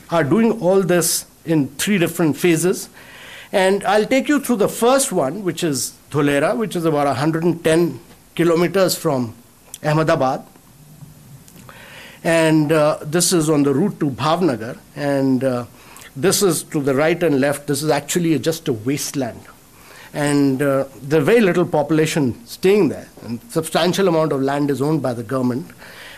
are doing all this in 3 different phases. And I'll take you through the first one, which is Dholera, which is about 110 kilometers from Ahmedabad. And this is on the route to Bhavnagar. And this is to the right and left. This is actually just a wasteland. And there's very little population staying there. And substantial amount of land is owned by the government.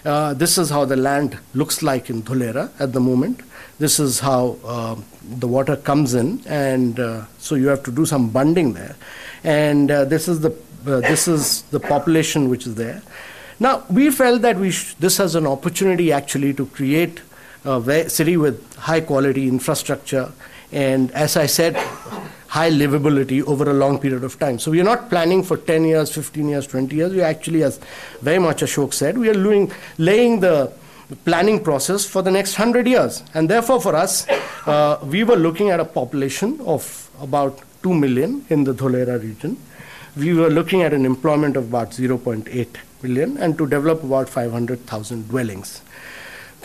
This is how the land looks like in Dholera at the moment. This is how the water comes in, and so you have to do some bunding there. And this is the population which is there. Now, we felt that this has an opportunity actually to create a city with high quality infrastructure, and as I said, high livability over a long period of time. So we are not planning for 10 years, 15 years, 20 years. We actually, as very much Ashok said, we are laying the planning process for the next 100 years. And therefore, for us, we were looking at a population of about 2 million in the Dholera region. We were looking at an employment of about 0.8 million and to develop about 500,000 dwellings.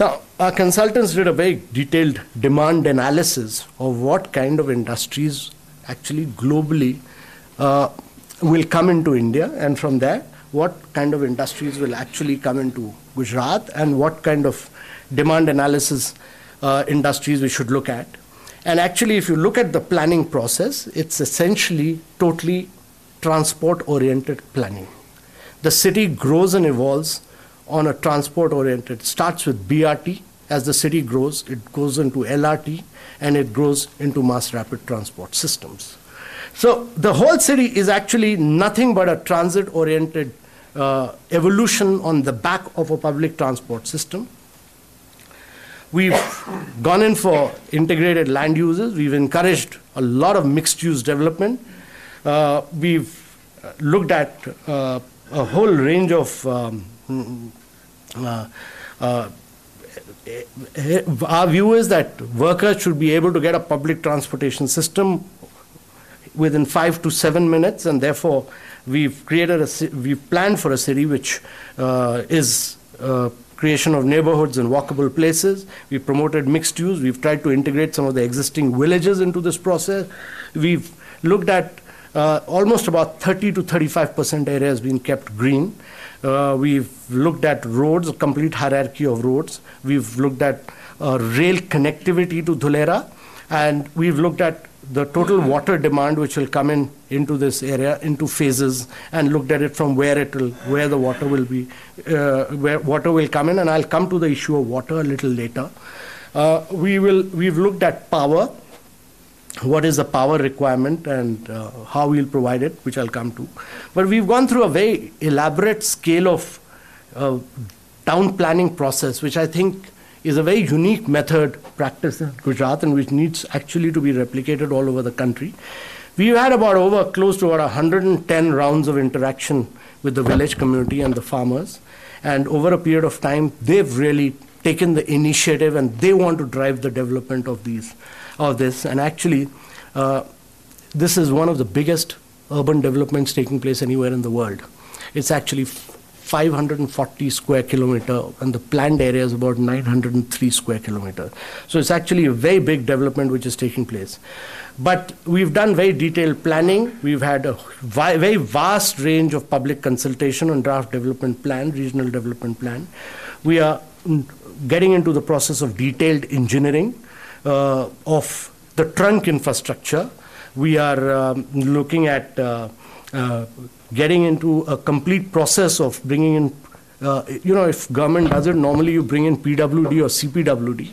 Now, our consultants did a very detailed demand analysis of what kind of industries actually globally will come into India, and from there, what kind of industries will actually come into Gujarat and what kind of demand analysis industries we should look at. And actually, if you look at the planning process, it's essentially totally transport-oriented planning. The city grows and evolves on a transport-oriented, starts with BRT. As the city grows, it goes into LRT, and it grows into mass rapid transport systems. So the whole city is actually nothing but a transit-oriented evolution on the back of a public transport system. We've gone in for integrated land uses. We've encouraged a lot of mixed-use development. We've looked at a whole range of our view is that workers should be able to get a public transportation system within 5 to 7 minutes, and therefore we've planned for a city which is creation of neighborhoods and walkable places. We promoted mixed use. We've tried to integrate some of the existing villages into this process. We've looked at almost about 30 to 35% areas being kept green. We've looked at roads, a complete hierarchy of roads. We've looked at rail connectivity to Dholera, and we've looked at the total water demand which will come into this area into phases, and looked at it from where the water will be, where water will come in, and I'll come to the issue of water a little later. We've looked at power, what is the power requirement and how we'll provide it, which I'll come to. But we've gone through a very elaborate scale of town planning process, which I think is a very unique method practiced in Gujarat and which needs actually to be replicated all over the country. We've had close to about 110 rounds of interaction with the village community and the farmers. And over a period of time, they've really taken the initiative and they want to drive the development of this. And actually, this is one of the biggest urban developments taking place anywhere in the world. It's actually 540 square kilometer, and the planned area is about 903 square kilometer. So it's actually a very big development which is taking place. But we've done very detailed planning. We've had a very vast range of public consultation on draft development plan, regional development plan. We are getting into the process of detailed engineering of the trunk infrastructure. We are looking at getting into a complete process of bringing in, if government does it, normally you bring in PWD or CPWD,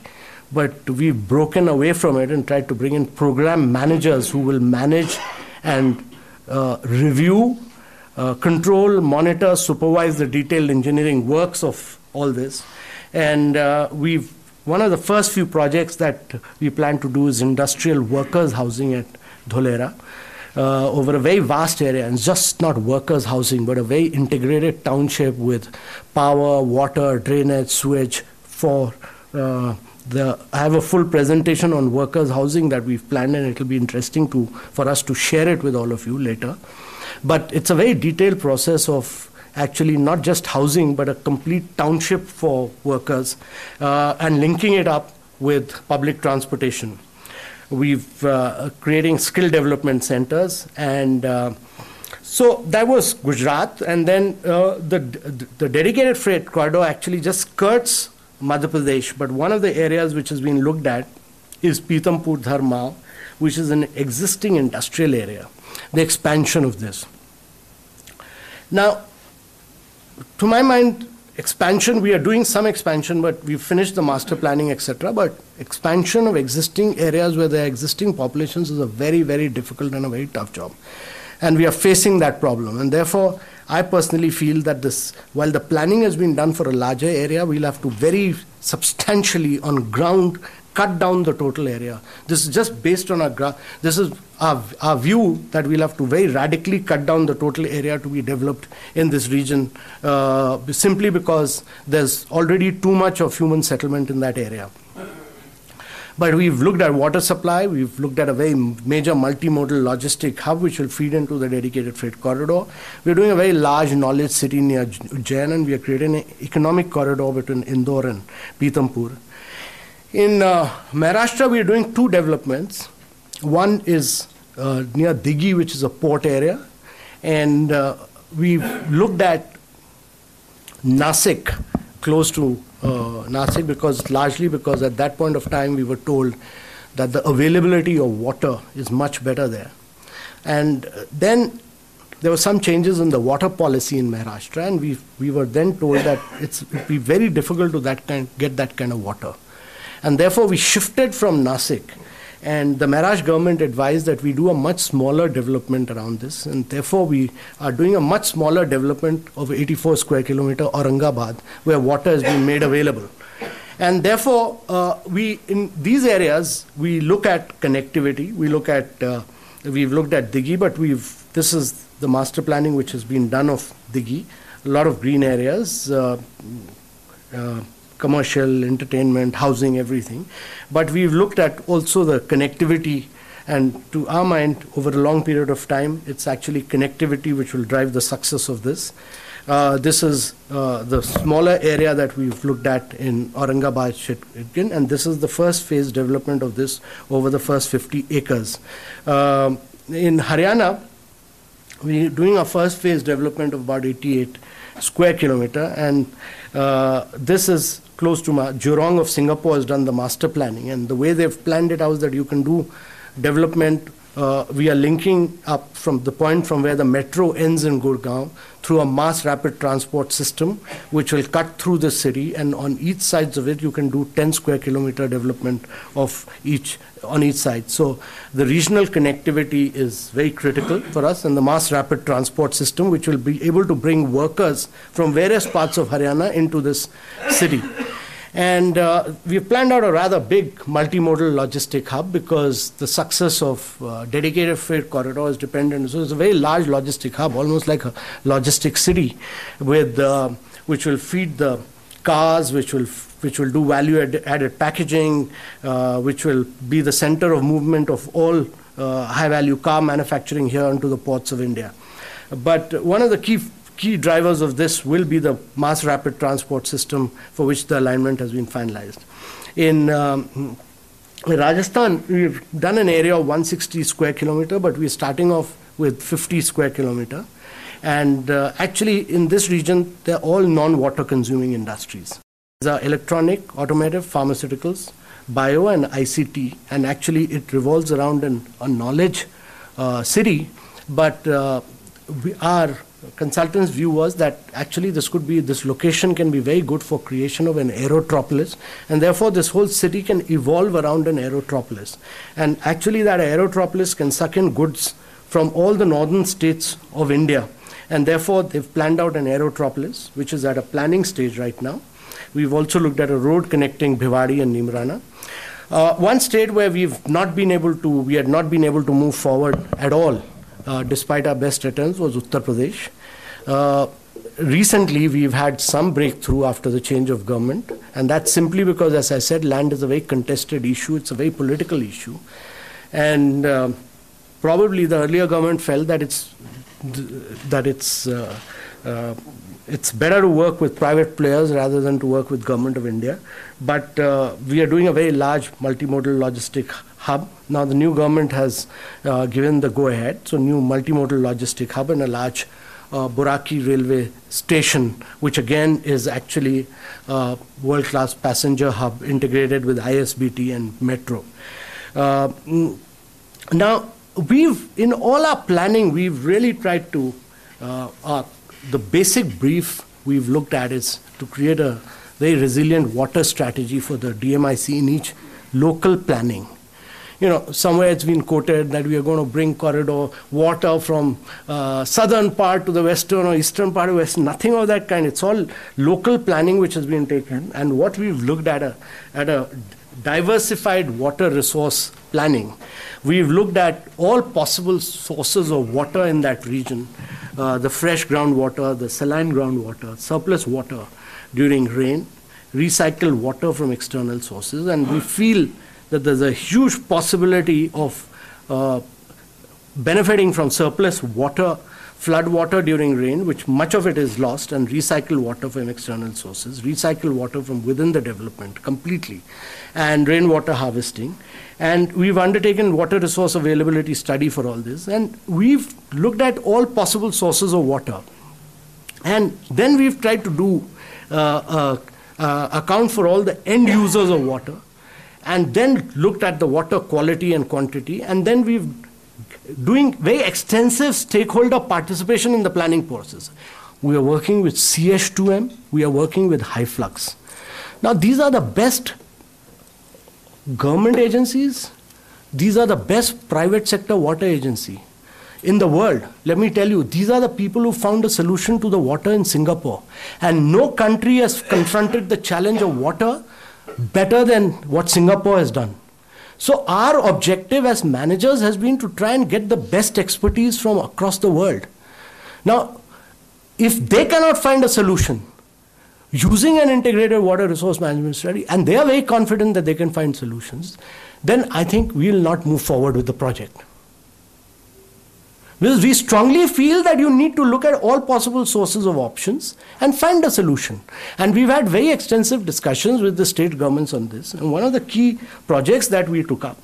but we've broken away from it and tried to bring in program managers who will manage and review, control, monitor, supervise the detailed engineering works of all this. And one of the first few projects that we plan to do is industrial workers housing at Dholera. Over a very vast area, and just not workers' housing, but a very integrated township with power, water, drainage, sewage. I have a full presentation on workers' housing that we've planned, and it will be interesting for us to share it with all of you later. But it's a very detailed process of actually not just housing, but a complete township for workers, and linking it up with public transportation. We've creating skill development centers, and so that was Gujarat. And then the dedicated freight corridor actually just skirts Madhya Pradesh, but one of the areas which has been looked at is Pitampur Dharma, which is an existing industrial area, the expansion of this. Now, to my mind, expansion, we are doing some expansion, but we've finished the master planning, etc. But expansion of existing areas where there are existing populations is a very, very difficult and a very tough job. And we are facing that problem. And therefore, I personally feel that while the planning has been done for a larger area, we'll have to very substantially on ground cut down the total area. This is just based on this is our view that we'll have to very radically cut down the total area to be developed in this region, simply because there's already too much of human settlement in that area. But we've looked at water supply, we've looked at a very major multimodal logistic hub which will feed into the dedicated freight corridor. We're doing a very large knowledge city near Ujjain, and we are creating an economic corridor between Indore and Pithampur. In Maharashtra, we are doing two developments. One is near Dighi, which is a port area, and we've looked at Nasik, close to Nasik, largely because at that point of time we were told that the availability of water is much better there. And then there were some changes in the water policy in Maharashtra, and we were then told that it would be very difficult to get that kind of water. And therefore we shifted from Nasik, and the Maharashtra government advised that we do a much smaller development around this, and therefore we are doing a much smaller development of 84 square kilometer Aurangabad, where water is being made available. And therefore, in these areas, we look at connectivity. We've looked at Dighi, but this is the master planning which has been done of Dighi. A lot of green areas, commercial, entertainment, housing, everything. But we've looked at also the connectivity, and to our mind, over a long period of time, it's actually connectivity which will drive the success of this. This is the smaller area that we've looked at in Aurangabad, and this is the first phase development of this over the first 50 acres. In Haryana, we're doing a first phase development of about 88 square kilometer, and this is close to Jurong of Singapore has done the master planning, and the way they've planned it out is that you can do development. We are linking up from the point from where the metro ends in Gurgaon through a mass rapid transport system which will cut through the city, and on each sides of it you can do 10 square kilometer development of on each side. So the regional connectivity is very critical for us, and the mass rapid transport system which will be able to bring workers from various parts of Haryana into this city. And we've planned out a rather big multimodal logistic hub, because the success of dedicated freight corridor is dependent. So it's a very large logistic hub, almost like a logistic city, with which will feed the cars, which will do value-added packaging, which will be the center of movement of all high-value car manufacturing here into the ports of India. But one of the key drivers of this will be the mass rapid transport system, for which the alignment has been finalized. In Rajasthan, we've done an area of 160 square kilometer, but we're starting off with 50 square kilometer. And actually, in this region, they're all non-water consuming industries. These are electronic, automotive, pharmaceuticals, bio, and ICT. And actually, it revolves around a knowledge city, but our consultants' view was that actually this location can be very good for creation of an aerotropolis, and therefore this whole city can evolve around an aerotropolis. And actually that aerotropolis can suck in goods from all the northern states of India, and therefore they've planned out an aerotropolis which is at a planning stage right now. We've also looked at a road connecting Bhiwadi and Nimrana. One state where we had not been able to move forward at all, despite our best attempts, was Uttar Pradesh. Recently, we've had some breakthrough after the change of government, and that's simply because, as I said, land is a very contested issue. It's a very political issue, and probably the earlier government felt that it's better to work with private players rather than to work with Government of India. But we are doing a very large multimodal logistic hub. Now the new government has given the go-ahead. So new multimodal logistic hub and a large Buraki railway station, which again is actually a world-class passenger hub integrated with ISBT and metro. Now, in all our planning, we've really tried to, the basic brief we've looked at is to create a very resilient water strategy for the DMIC in each local planning. You know, somewhere it's been quoted that we are going to bring corridor water from southern part to the western or eastern part of west. Nothing of that kind. It's all local planning which has been taken. And what we've looked at a diversified water resource planning. We've looked at all possible sources of water in that region, the fresh groundwater, the saline groundwater, surplus water during rain, recycled water from external sources, and we feel that there's a huge possibility of benefiting from surplus water, flood water during rain, which much of it is lost, and recycle water from external sources, recycle water from within the development completely, and rainwater harvesting. And we've undertaken water resource availability study for all this, and we've looked at all possible sources of water. And then we've tried to do account for all the end users of water, and then looked at the water quality and quantity, and then we've doing very extensive stakeholder participation in the planning process. We are working with CH2M, we are working with High Flux. Now these are the best government agencies, these are the best private sector water agency in the world. Let me tell you, these are the people who found a solution to the water in Singapore. And no country has confronted the challenge of water better than what Singapore has done. So our objective as managers has been to try and get the best expertise from across the world. Now, if they cannot find a solution using an integrated water resource management study, and they are very confident that they can find solutions, then I think we will not move forward with the project. Because we strongly feel that you need to look at all possible sources of options and find a solution. And we've had very extensive discussions with the state governments on this. And one of the key projects that we took up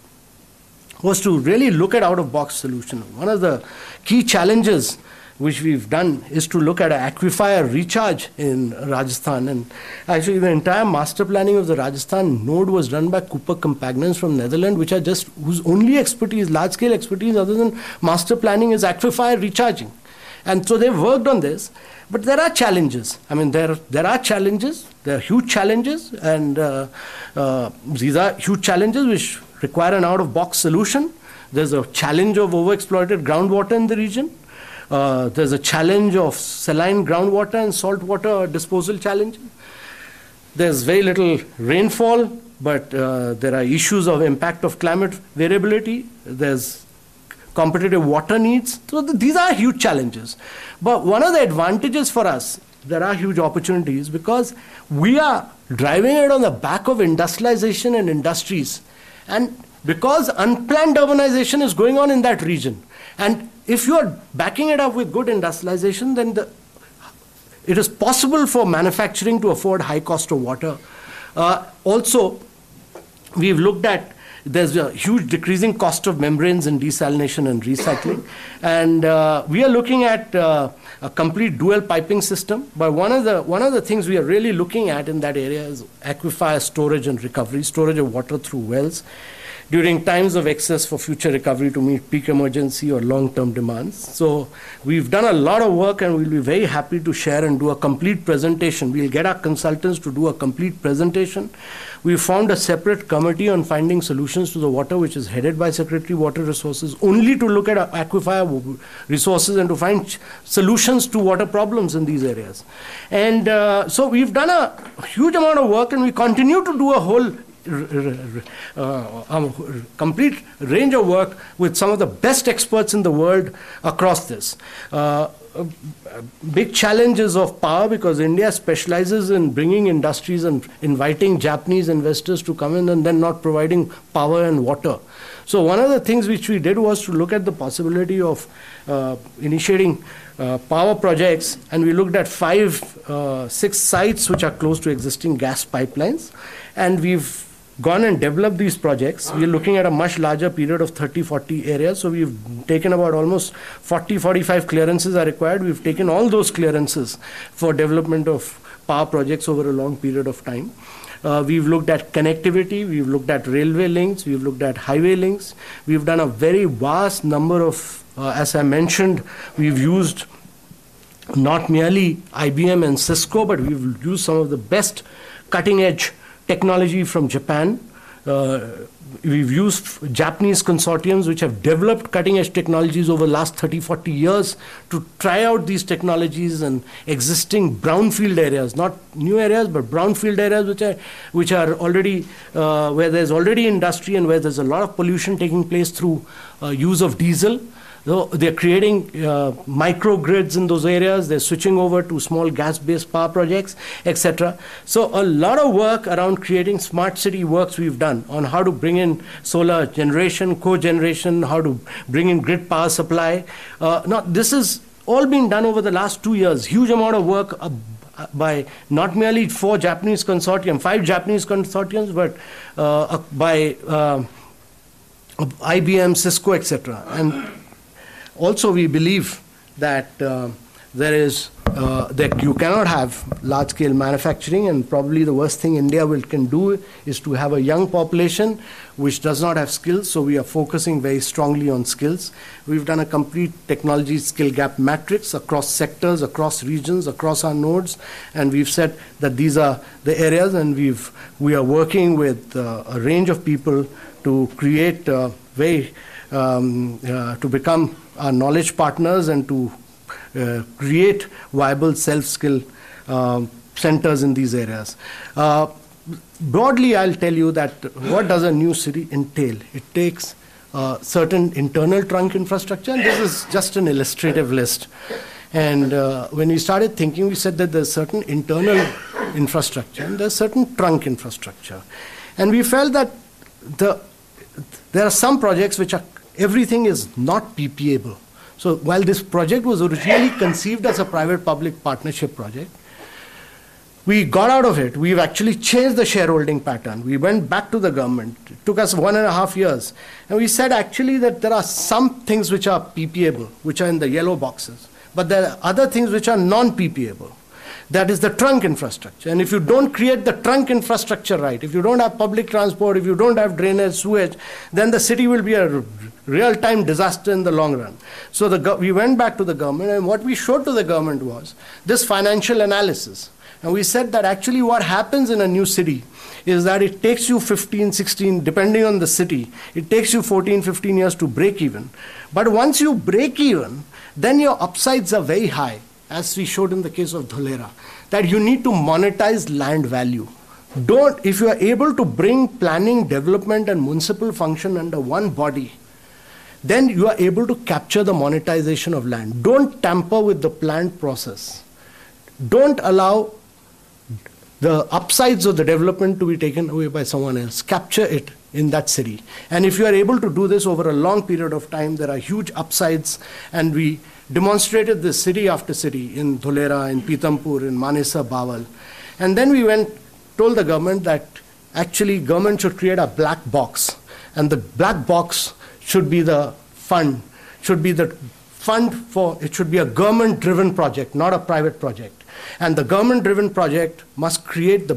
was to really look at out-of-box solution. One of the key challenges which we've done is to look at an aquifer recharge in Rajasthan. And actually the entire master planning of the Rajasthan node was done by Cooper Compagnons from Netherlands, which are just, whose only expertise, large-scale expertise other than master planning is aquifer recharging. And so they've worked on this. But there are challenges. I mean, there are challenges, there are huge challenges, and these are huge challenges which require an out-of-box solution. There's a challenge of overexploited groundwater in the region. There's a challenge of saline groundwater and saltwater disposal challenge. There's very little rainfall, but there are issues of impact of climate variability. There's competitive water needs. So these are huge challenges. But one of the advantages for us, there are huge opportunities because we are driving it on the back of industrialization and industries. And because unplanned urbanization is going on in that region. And if you are backing it up with good industrialization, then it is possible for manufacturing to afford high cost of water. Also, we've looked at, there's a huge decreasing cost of membranes in desalination and recycling. And we are looking at a complete dual piping system. But one of the things we are really looking at in that area is aquifer storage and recovery, storage of water through wells during times of excess for future recovery to meet peak emergency or long-term demands. So we've done a lot of work, and we'll be very happy to share and do a complete presentation. We'll get our consultants to do a complete presentation. We found a separate committee on finding solutions to the water, which is headed by Secretary Water Resources, only to look at aquifer resources and to find solutions to water problems in these areas. And so we've done a huge amount of work, and we continue to do a whole complete range of work with some of the best experts in the world across this. Big challenges of power, because India specializes in bringing industries and inviting Japanese investors to come in and then not providing power and water. So one of the things which we did was to look at the possibility of initiating power projects, and we looked at 6 sites which are close to existing gas pipelines, and we've gone and developed these projects. We're looking at a much larger period of 30-40 areas. So we've taken about almost 40-45 clearances are required. We've taken all those clearances for development of power projects over a long period of time. We've looked at connectivity, we've looked at railway links, we've looked at highway links. We've done a very vast number of, as I mentioned, we've used not merely IBM and Cisco, but we've used some of the best cutting-edge technology from Japan. We've used Japanese consortiums which have developed cutting-edge technologies over the last 30-40 years to try out these technologies in existing brownfield areas, not new areas, but brownfield areas which are already, where there's already industry and where there's a lot of pollution taking place through use of diesel. So they're creating microgrids in those areas. They're switching over to small gas-based power projects, etc. So a lot of work around creating smart city works we've done on how to bring in solar generation, cogeneration, how to bring in grid power supply. Now, this has all been done over the last 2 years. Huge amount of work by not merely 4 Japanese consortium, 5 Japanese consortiums, but by IBM, Cisco, etc. And also, we believe that that you cannot have large-scale manufacturing, and probably the worst thing India can do is to have a young population which does not have skills. So we are focusing very strongly on skills. We've done a complete technology skill gap matrix across sectors, across regions, across our nodes, and we've said that these are the areas, and we are working with a range of people to create to become our knowledge partners and to create viable self-skill centers in these areas. Broadly, I'll tell you that what does a new city entail? It takes certain internal trunk infrastructure, and this is just an illustrative list. And when we started thinking, we said that there's certain internal infrastructure and there's certain trunk infrastructure. And we felt that there are some projects which are, everything is not PPA-able. So while this project was originally conceived as a private-public partnership project, we got out of it. We've actually changed the shareholding pattern. We went back to the government. It took us 1.5 years. And we said actually that there are some things which are PPA-able, which are in the yellow boxes. But there are other things which are non-PPA-able. That is the trunk infrastructure. And if you don't create the trunk infrastructure right, if you don't have public transport, if you don't have drainage, sewage, then the city will be a real-time disaster in the long run. So we went back to the government, and what we showed to the government was this financial analysis. And we said that actually what happens in a new city is that it takes you 15, 16, depending on the city, it takes you 14, 15 years to break even. But once you break even, then your upsides are very high, as we showed in the case of Dholera, that you need to monetize land value. If you are able to bring planning, development, and municipal function under one body, then you are able to capture the monetization of land. Don't tamper with the planned process. Don't allow the upsides of the development to be taken away by someone else. Capture it in that city. And if you are able to do this over a long period of time, there are huge upsides. And we demonstrated this city after city in Dholera, in Pithampur, in Manesa, Bawal. And then we told the government that actually government should create a black box. And the black box should be the fund, it should be a government-driven project, not a private project. And the government-driven project must provide the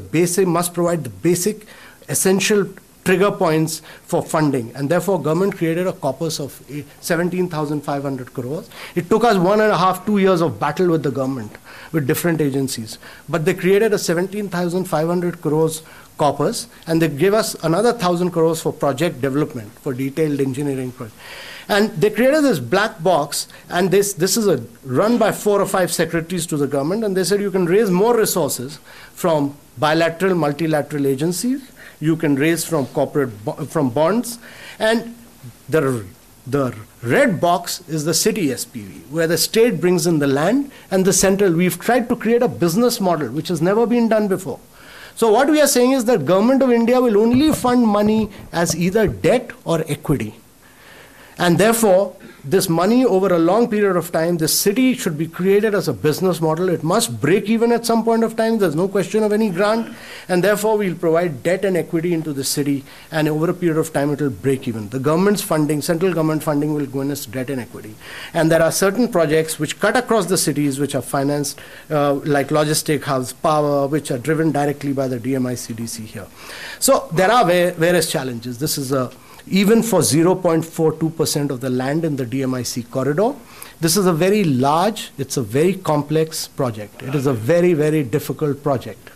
basic, essential trigger points for funding. And therefore, government created a corpus of 17,500 crores. It took us 1.5, 2 years of battle with the government, with different agencies. But they created a 17,500 crores corpus, and they gave us another 1,000 crores for project development, for detailed engineering project. And they created this black box, and this is run by 4 or 5 secretaries to the government, and they said you can raise more resources from bilateral, multilateral agencies, you can raise from from bonds, and the red box is the city SPV, where the state brings in the land, and the central, we've tried to create a business model which has never been done before. So what we are saying is that Government of India will only fund money as either debt or equity. And therefore, this money over a long period of time, the city should be created as a business model. It must break even at some point of time. There's no question of any grant. And therefore, we'll provide debt and equity into the city. And over a period of time, it will break even. The government's funding, central government funding, will go in as debt and equity. And there are certain projects which cut across the cities, which are financed, like logistic hubs, power, which are driven directly by the DMIC here. So there are various challenges. This is even for 0.42% of the land in the DMIC corridor, this is a very large, it's a very complex project. It is a very, very difficult project.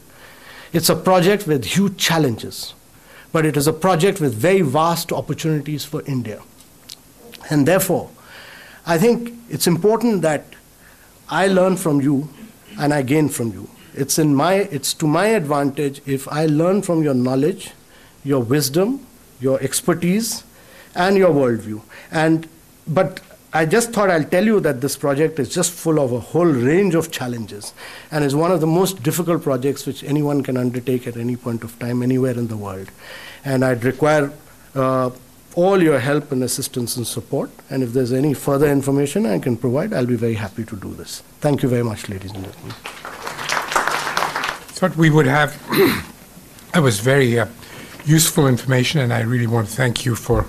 It's a project with huge challenges, but it is a project with very vast opportunities for India. And therefore, I think it's important that I learn from you and I gain from you. It's to my advantage if I learn from your knowledge, your wisdom, your expertise, and your worldview. But I just thought I'll tell you that this project is just full of a whole range of challenges and is one of the most difficult projects which anyone can undertake at any point of time, anywhere in the world. And I'd require all your help and assistance and support. And if there's any further information I can provide, I'll be very happy to do this. Thank you very much, ladies and gentlemen. Thought we would have, that was very useful information, and I really want to thank you for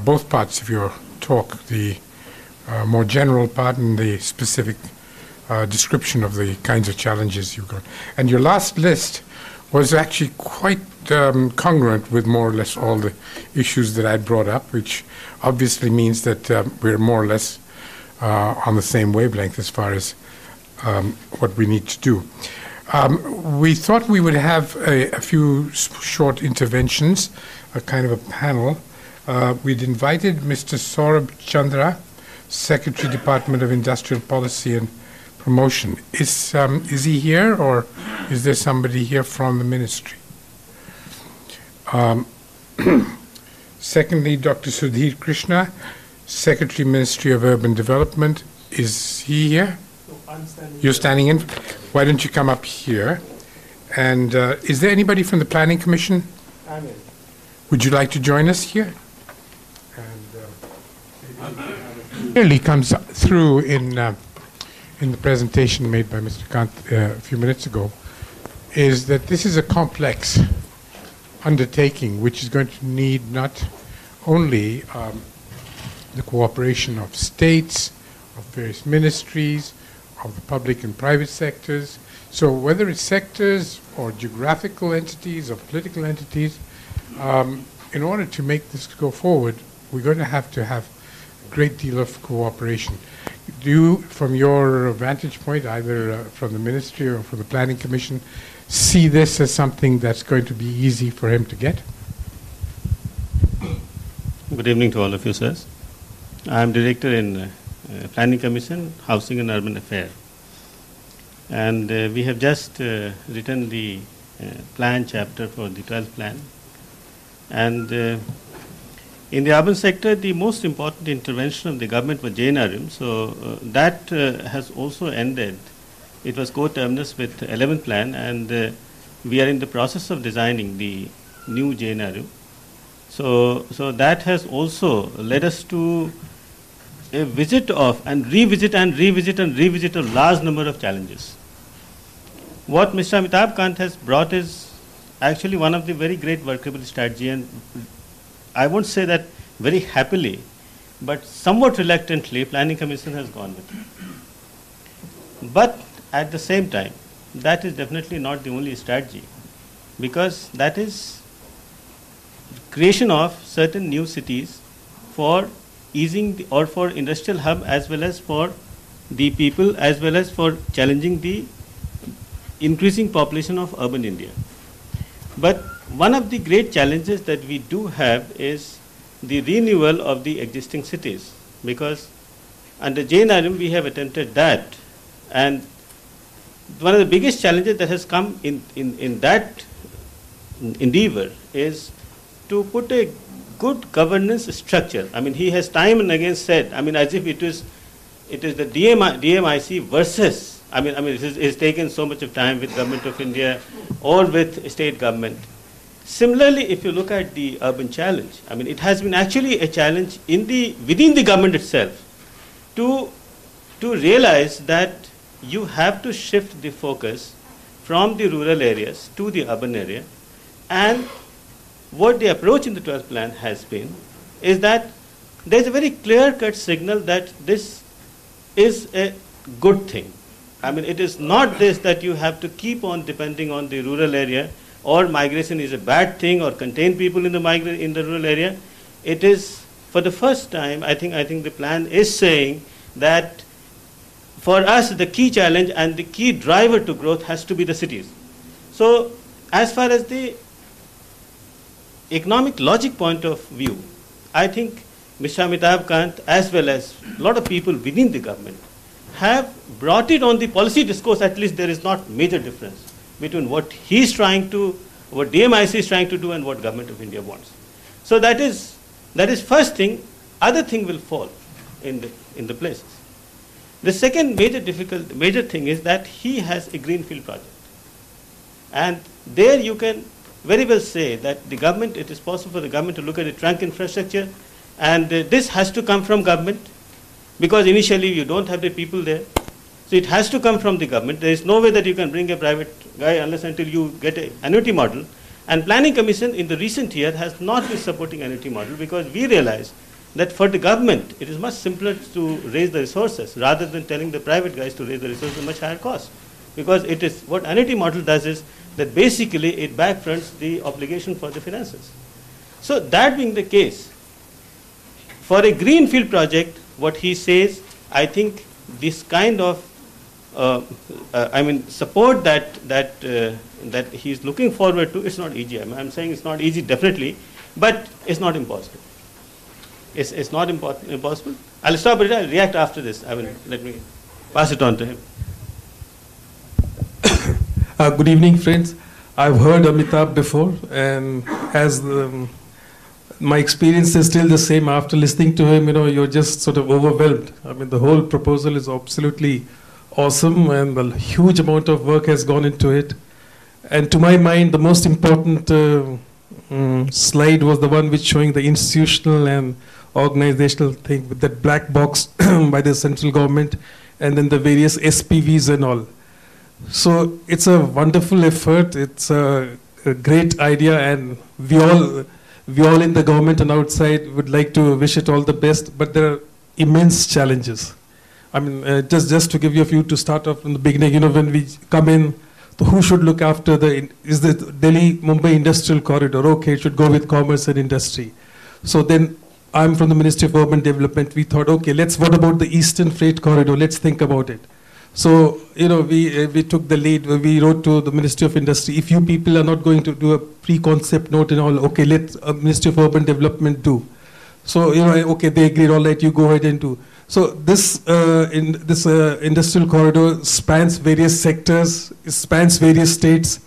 both parts of your talk, the more general part and the specific description of the kinds of challenges you've got. And your last list was actually quite congruent with more or less all the issues that I brought up, which obviously means that we're more or less on the same wavelength as far as what we need to do. We thought we would have a few short interventions, a kind of a panel. We'd invited Mr. Saurabh Chandra, Secretary, Department of Industrial Policy and Promotion. Is he here, or is there somebody here from the ministry? Secondly, Dr. Sudhir Krishna, Secretary, Ministry of Urban Development. Is he here? No, I'm standing. You're standing in? Why don't you come up here? And is there anybody from the Planning Commission? I'm in. Would you like to join us here? And clearly comes through in the presentation made by Mr. Kant a few minutes ago, is that this is a complex undertaking which is going to need not only the cooperation of states, of various ministries, of the public and private sectors. So whether it's sectors or geographical entities or political entities, in order to make this go forward, we're going to have a great deal of cooperation. Do you, from your vantage point, either from the ministry or from the Planning Commission, see this as something that's going to be easy for him to get? Good evening to all of you, sirs. I am Director in Planning Commission, Housing and Urban Affairs. And we have just written the plan chapter for the 12th plan. And in the urban sector, the most important intervention of the government was JNRM. So that has also ended. It was co-terminus with the 11th plan, and we are in the process of designing the new JNRM. So that has also led us to a visit of and revisit a large number of challenges. What Mr. Amitabh Kant has brought is actually one of the very great workable strategy, and I won't say that very happily, but somewhat reluctantly, Planning Commission has gone with it. But at the same time, that is definitely not the only strategy, because that is creation of certain new cities for easing or for industrial hub, as well as for the people, as well as for challenging the increasing population of urban India. But one of the great challenges that we do have is the renewal of the existing cities, because under JNRM we have attempted that, and one of the biggest challenges that has come in that endeavor is to put a good governance structure. I mean, he has time and again said, I mean, as if it is the DMIC versus, I mean, it has taken so much of time with Government of India or with state government. Similarly, if you look at the urban challenge, I mean, it has been actually a challenge within the government itself to realize that you have to shift the focus from the rural areas to the urban area. And what the approach in the 12th plan has been is that there's a very clear-cut signal that this is a good thing. I mean, it is not this that you have to keep on depending on the rural area, or migration is a bad thing, or contain people in the rural area. It is, for the first time, I think the plan is saying that for us the key challenge and the key driver to growth has to be the cities. So as far as the economic logic point of view, I think Mr. Amitabh Kant, as well as a lot of people within the government, have brought it on the policy discourse. At least there is not major difference between what he is trying to, what DMIC is trying to do, and what Government of India wants. So that is first thing. Other thing will fall. in the places. The second major thing is that he has a greenfield project. And there you can very well say that the government, it is possible for the government to look at the trunk infrastructure, and this has to come from government, because initially you don't have the people there. So it has to come from the government. There is no way that you can bring a private guy unless until you get an annuity model. And Planning Commission in the recent year has not been supporting annuity model, because we realize that for the government, it is much simpler to raise the resources rather than telling the private guys to raise the resources at much higher cost. Because it is, what annuity model does is that basically it backfronts the obligation for the finances. So that being the case, for a greenfield project, what he says, I think this kind of support that he's looking forward to, it's not easy. I'm saying it's not easy, definitely, but it's not impossible. It's not impossible. I'll stop it. I'll react after this. Let me pass it on to him. Good evening, friends. I've heard Amitabh before, and as my experience is still the same after listening to him, you're just sort of overwhelmed. I mean, the whole proposal is absolutely awesome, and a huge amount of work has gone into it. And to my mind, the most important slide was the one which showing the institutional and organizational thing with that black box by the central government, and then the various SPVs and all. So it's a wonderful effort. It's a great idea, and we all in the government and outside would like to wish it all the best. But there are immense challenges. I mean, just to give you a few to start off from the beginning. When we come in, who should look after is the Delhi-Mumbai industrial corridor? Okay, it should go with commerce and industry. So then I'm from the Ministry of Urban Development. We thought, okay, what about the Eastern Freight Corridor? Let's think about it. So, we took the lead. We wrote to the Ministry of Industry, if you people are not going to do a pre-concept note and all, okay, let Ministry of Urban Development do. So, okay, they agreed, all right, you go ahead and do. So this industrial corridor spans various sectors, it spans various states.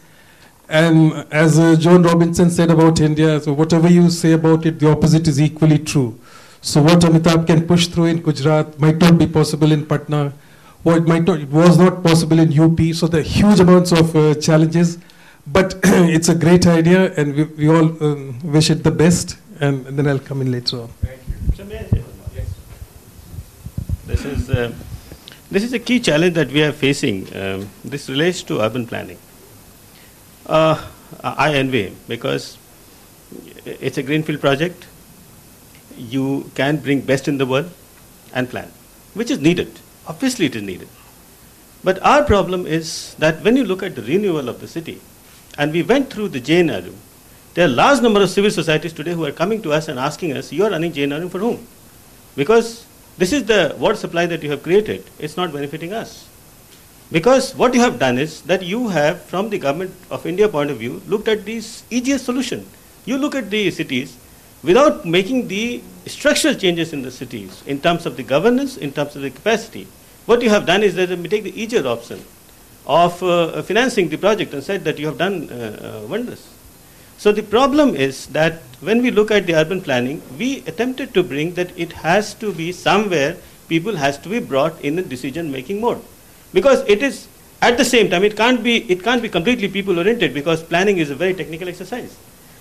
And as John Robinson said about India, so whatever you say about it, the opposite is equally true. So what Amitabh can push through in Gujarat might not be possible in Patna, or it was not possible in UP. So there are huge amounts of challenges, but it's a great idea, and we all wish it the best. And then I'll come in later on. Thank you. So may I say one more? Yes. This is a key challenge that we are facing. This relates to urban planning. I envy him because it's a greenfield project. You can bring best in the world and plan, which is needed. Obviously, it is needed. But our problem is that when you look at the renewal of the city, and we went through the JNRM, there are a large number of civil societies today who are coming to us and asking us, you are running JNRM for whom? Because this is the water supply that you have created. It's not benefiting us. Because what you have done is that you have, from the government of India point of view, looked at this easiest solution. You look at the cities without making the structural changes in the cities in terms of the governance, in terms of the capacity. What you have done is that we take the easier option of financing the project and said that you have done wonders. So the problem is that when we look at the urban planning, we attempted to bring that it has to be somewhere people has to be brought in a decision-making mode. Because it is, at the same time, it can't be completely people-oriented because planning is a very technical exercise.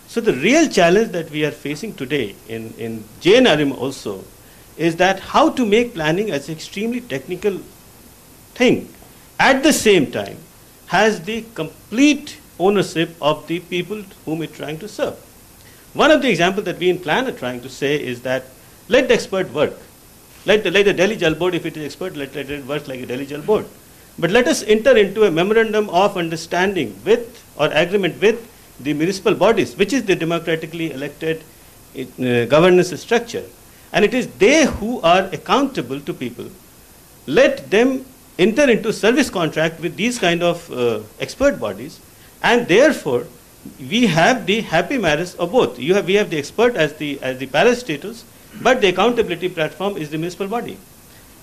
So the real challenge that we are facing today in JNRM also is that how to make planning as an extremely technical thing, at the same time has the complete ownership of the people whom it's trying to serve. One of the examples that we in plan are trying to say is that let the expert work. Let the Delhi Jal Board, if it is expert, let it work like a Delhi Jal Board. But let us enter into a memorandum of understanding with or agreement with the municipal bodies, which is the democratically elected governance structure. And it is they who are accountable to people. Let them enter into service contract with these kind of expert bodies, and therefore we have the happy marriage of both. We have the expert as the parastatals, but the accountability platform is the municipal body.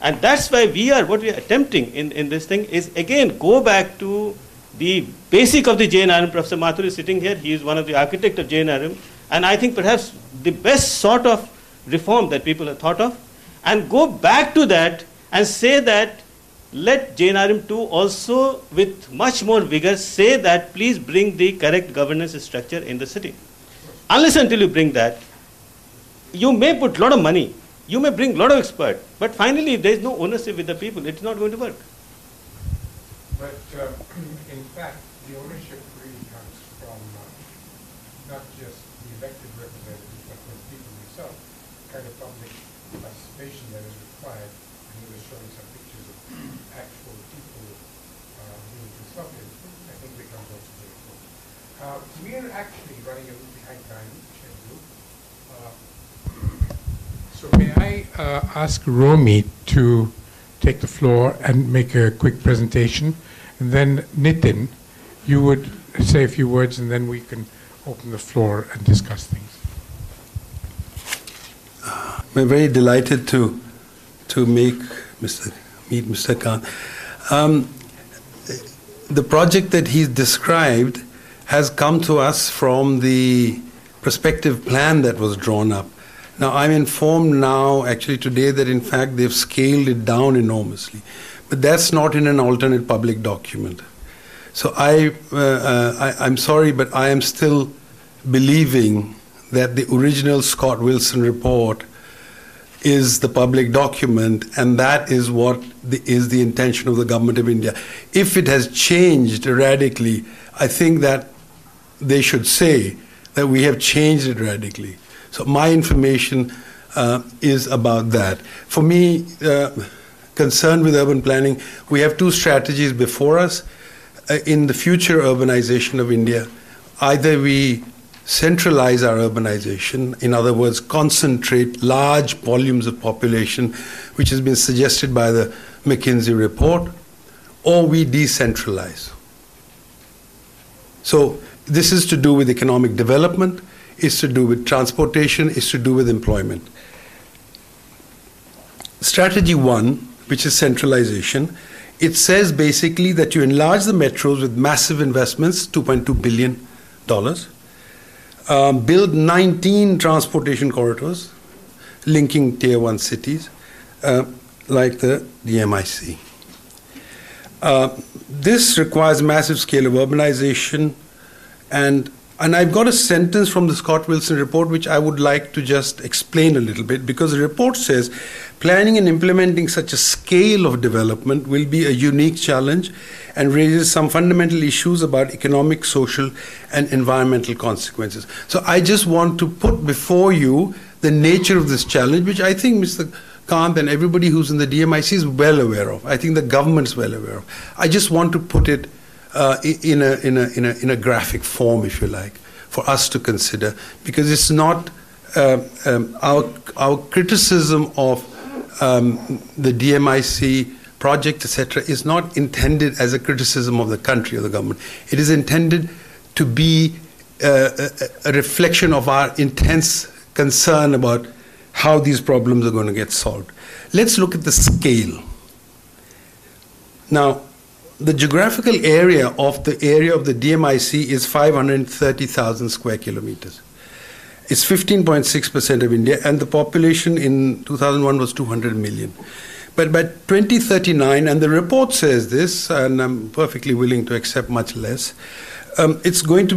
And that's why what we are attempting in this thing is again go back to the basic of the JNRM. Professor Mathur is sitting here. He is one of the architects of JNRM. And I think perhaps the best sort of reform that people have thought of. and go back to that and say that let JNRM 2 also with much more vigor say that please bring the correct governance structure in the city. Unless until you bring that, you may put a lot of money, you may bring a lot of experts, but finally if there is no ownership with the people, it's not going to work. But in fact, the ownership really comes from not just the elected representatives, but from people themselves. Kind of public participation that is required. And he was showing some pictures of actual people being consulted. I think becomes also very important. We are actually running a little behind time schedule. So may I ask Romy to take the floor and make a quick presentation, and then Nitin, you would say a few words, and then we can open the floor and discuss things. I'm very delighted to meet Mr. Khan. The project that he's described has come to us from the prospective plan that was drawn up. Now, I'm informed now, actually today, that in fact they've scaled it down enormously. But that's not in an alternate public document. So I'm sorry, but I am still believing that the original Scott Wilson report is the public document, and that is what is the intention of the government of India. If it has changed radically, I think that they should say that we have changed it radically. So my information is about that. For me, concerned with urban planning, we have two strategies before us. In the future urbanization of India, either we centralize our urbanization, in other words, concentrate large volumes of population, which has been suggested by the McKinsey report, or we decentralize. So this is to do with economic development, is to do with transportation, is to do with employment. Strategy 1, which is centralization, it says basically that you enlarge the metros with massive investments, $2.2 billion, build 19 transportation corridors linking tier 1 cities, like the DMIC. This requires massive scale of urbanization, and I've got a sentence from the Scott Wilson report which I would like to just explain a little bit, because the report says planning and implementing such a scale of development will be a unique challenge and raises some fundamental issues about economic, social, and environmental consequences. So I just want to put before you the nature of this challenge, which I think Mr. Kant and everybody who's in the DMIC is well aware of. I think the government's well aware of. I just want to put it in a graphic form, if you like, for us to consider, because it's not our criticism of the DMIC project, etc., is not intended as a criticism of the country or the government. It is intended to be a reflection of our intense concern about how these problems are going to get solved. Let's look at the scale. Now, the geographical area of the DMIC is 530,000 square kilometers. It's 15.6% of India, and the population in 2001 was 200 million. But by 2039, and the report says this, and I'm perfectly willing to accept much less, it's going to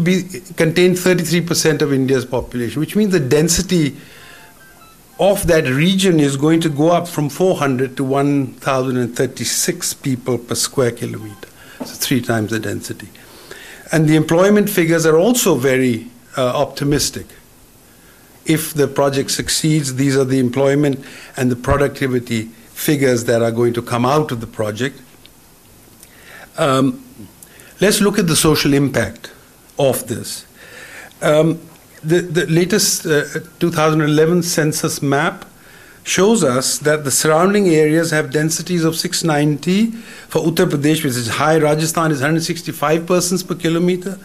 contain 33% of India's population, which means the density of that region is going to go up from 400 to 1,036 people per square kilometer. So 3 times the density. And the employment figures are also very optimistic. If the project succeeds, these are the employment and the productivity figures that are going to come out of the project. Let's look at the social impact of this. The latest 2011 census map shows us that the surrounding areas have densities of 690 for Uttar Pradesh, which is high. Rajasthan is 165 persons per kilometer.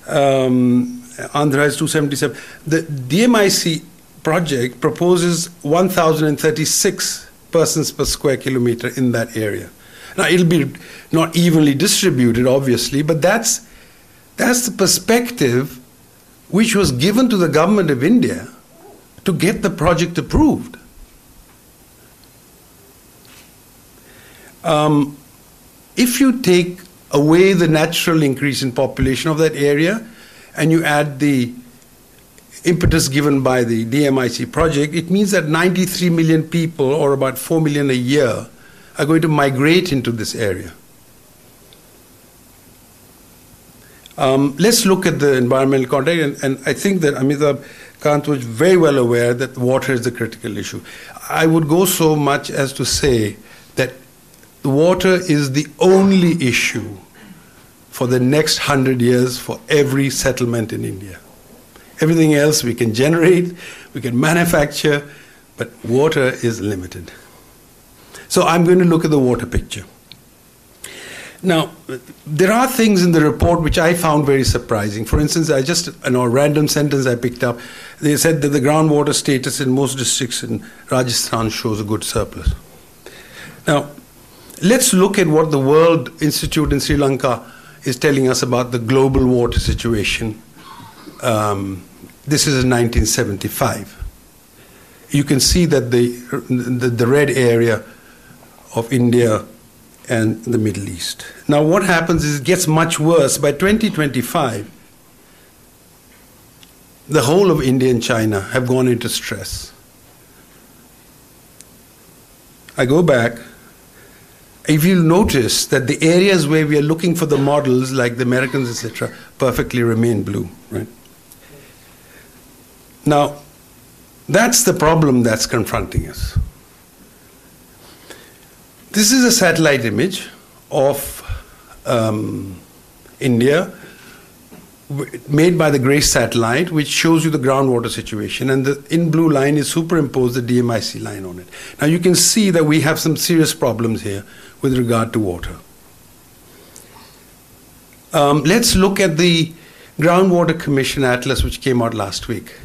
Andhra is 277. The DMIC project proposes 1,036 persons per square kilometer in that area. Now, it'll be not evenly distributed, obviously, but that's the perspective which was given to the government of India to get the project approved. If you take away the natural increase in population of that area and you add the impetus given by the DMIC project, it means that 93 million people, or about 4 million a year, are going to migrate into this area. Let's look at the environmental context, and I think that Amitabh Kant was very well aware that water is the critical issue. I would go so much as to say that water is the only issue for the next 100 years for every settlement in India. Everything else we can generate, we can manufacture, but water is limited. So I'm going to look at the water picture. Now, there are things in the report which I found very surprising. For instance, a random sentence I picked up. They said that the groundwater status in most districts in Rajasthan shows a good surplus. Now, let's look at what the World Institute in Sri Lanka is telling us about the global water situation. This is in 1975. You can see that the red area of India and the Middle East. Now what happens is it gets much worse. By 2025, the whole of India and China have gone into stress. I go back. If you'll notice that the areas where we are looking for the models, like the Americans, etc., perfectly remain blue, right? Now, that's the problem that's confronting us. This is a satellite image of India made by the GRACE satellite, which shows you the groundwater situation, and the in blue line is superimposed the DMIC line on it. Now you can see that we have some serious problems here with regard to water. Let's look at the Groundwater Commission Atlas, which came out last week.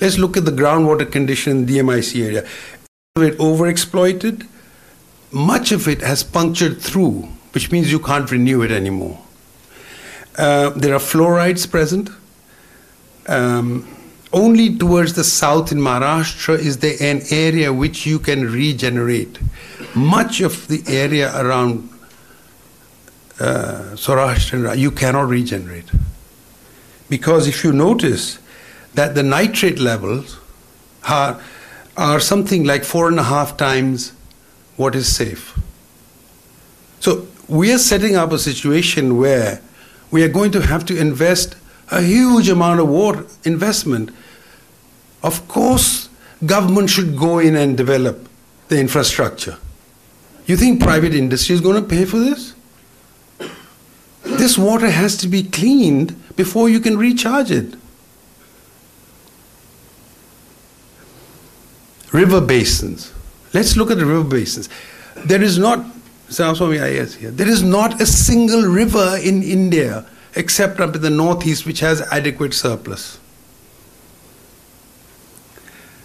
Let's look at the groundwater condition in the DMIC area. It overexploited. Much of it has punctured through, which means you can't renew it anymore. There are fluorides present. Only towards the south in Maharashtra is there an area which you can regenerate. Much of the area around Saurashtra you cannot regenerate. Because if you notice that the nitrate levels are something like 4.5 times what is safe. So we are setting up a situation where we are going to have to invest a huge amount of water investment. Of course, government should go in and develop the infrastructure. You think private industry is going to pay for this? This water has to be cleaned before you can recharge it. River basins. Let's look at the river basins. There is not, there is not a single river in India except up in the northeast which has adequate surplus.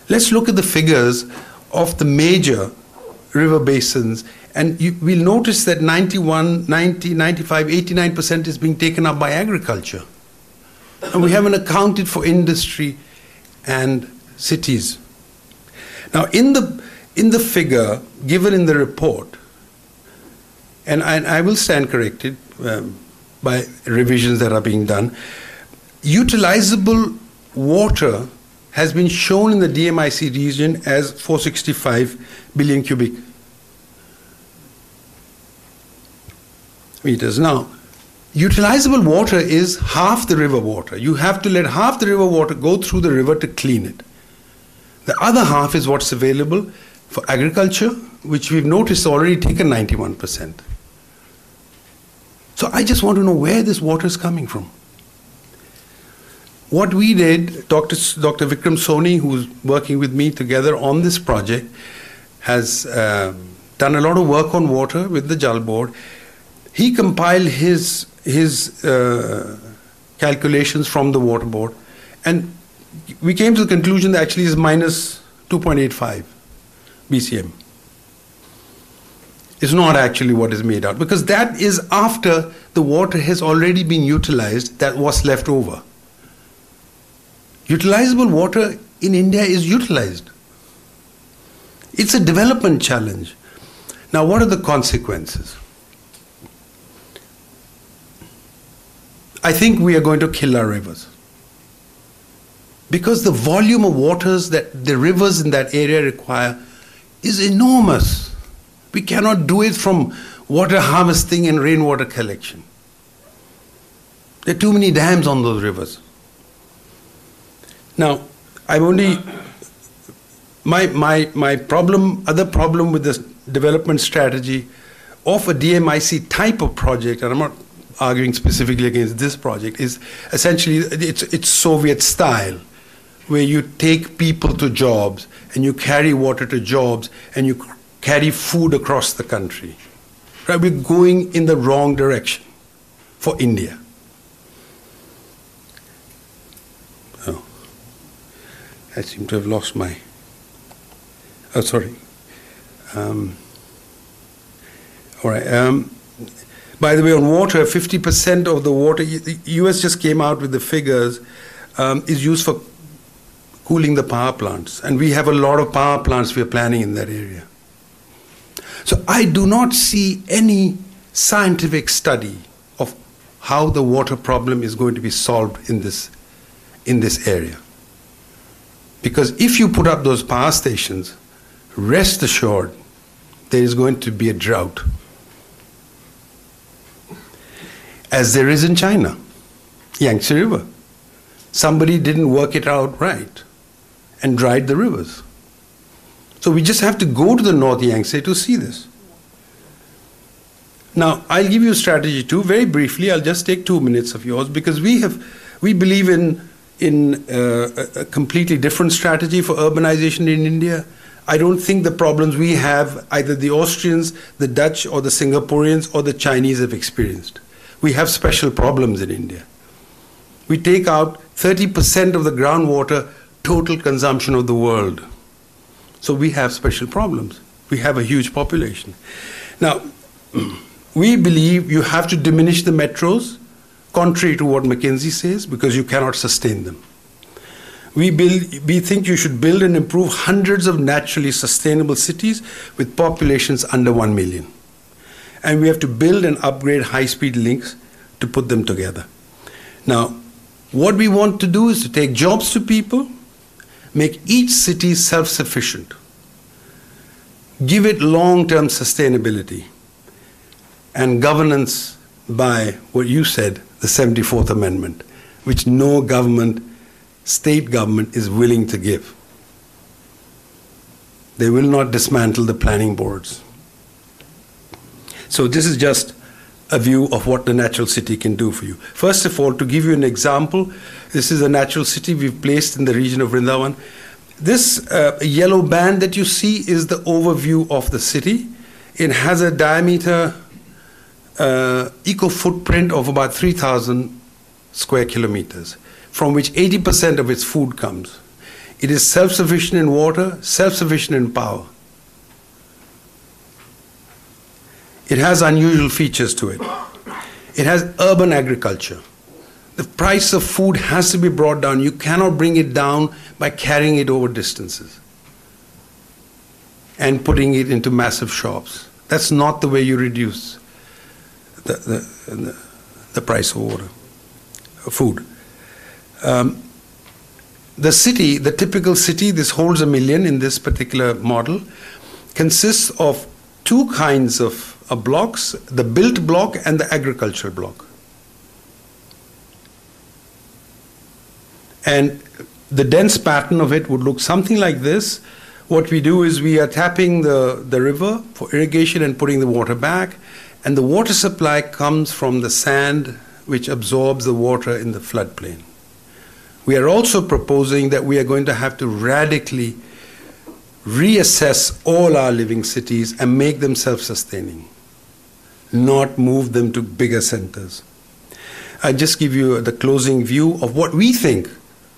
Let's look at the figures of the major river basins, and we'll notice that 91, 90, 95, 89% is being taken up by agriculture. And we haven't accounted for industry and cities. Now, in the figure given in the report, and I will stand corrected by revisions that are being done, utilizable water has been shown in the DMIC region as 465 billion cubic meters. Now, utilizable water is half the river water. You have to let half the river water go through the river to clean it. The other half is what's available for agriculture, which we've noticed already taken 91%. So I just want to know where this water is coming from. What we did, Dr. Vikram Soni, who's working with me together on this project, has done a lot of work on water with the Jal Board. He compiled his calculations from the Water Board, and we came to the conclusion that actually is minus 2.85 BCM. It's not actually what is made out, because that is after the water has already been utilized that was left over. Utilizable water in India is utilized. It's a development challenge. Now, what are the consequences? I think we are going to kill our rivers. Because the volume of waters that the rivers in that area require is enormous. We cannot do it from water harvesting and rainwater collection. There are too many dams on those rivers. Now, my problem, other problem with this development strategy of a DMIC type of project, and I'm not arguing specifically against this project, is essentially it's Soviet style, where you take people to jobs and you carry water to jobs and you carry food across the country. Right? We're going in the wrong direction for India. Oh, I seem to have lost my. Oh, sorry. All right. By the way, on water, 50% of the water, the US just came out with the figures, is used for cooling the power plants. And we have a lot of power plants we are planning in that area. So I do not see any scientific study of how the water problem is going to be solved in this area. Because if you put up those power stations, rest assured, there is going to be a drought. As there is in China, Yangtze River. Somebody didn't work it out right and dried the rivers. So we just have to go to the North Yangtze to see this. Now, I'll give you a strategy too, very briefly. I'll just take 2 minutes of yours, because we believe in a completely different strategy for urbanization in India. I don't think the problems we have, either the Austrians, the Dutch, or the Singaporeans, or the Chinese have experienced. We have special problems in India. We take out 30% of the groundwater total consumption of the world. So we have special problems. We have a huge population. Now, we believe you have to diminish the metros, contrary to what McKinsey says, because you cannot sustain them. We think you should build and improve hundreds of naturally sustainable cities with populations under 1 million. And we have to build and upgrade high-speed links to put them together. Now, what we want to do is to take jobs to people, make each city self-sufficient, give it long-term sustainability, and governance by what you said, the 74th Amendment, which no government, state government, is willing to give. They will not dismantle the planning boards. So this is just a view of what the natural city can do for you. First of all, to give you an example, this is a natural city we've placed in the region of Vrindavan. This yellow band that you see is the overview of the city. It has a diameter eco-footprint of about 3,000 square kilometers, from which 80% of its food comes. It is self-sufficient in water, self-sufficient in power. It has unusual features to it. It has urban agriculture. The price of food has to be brought down. You cannot bring it down by carrying it over distances and putting it into massive shops. That's not the way you reduce the price of water, food. The city, the typical city, this holds 1 million in this particular model, consists of two kinds of blocks, the built block and the agricultural block. And the dense pattern of it would look something like this. What we do is we are tapping the river for irrigation and putting the water back, and the water supply comes from the sand which absorbs the water in the floodplain. We are also proposing that we are going to have to radically reassess all our living cities and make them self-sustaining, not move them to bigger centers. I'll just give you the closing view of what we think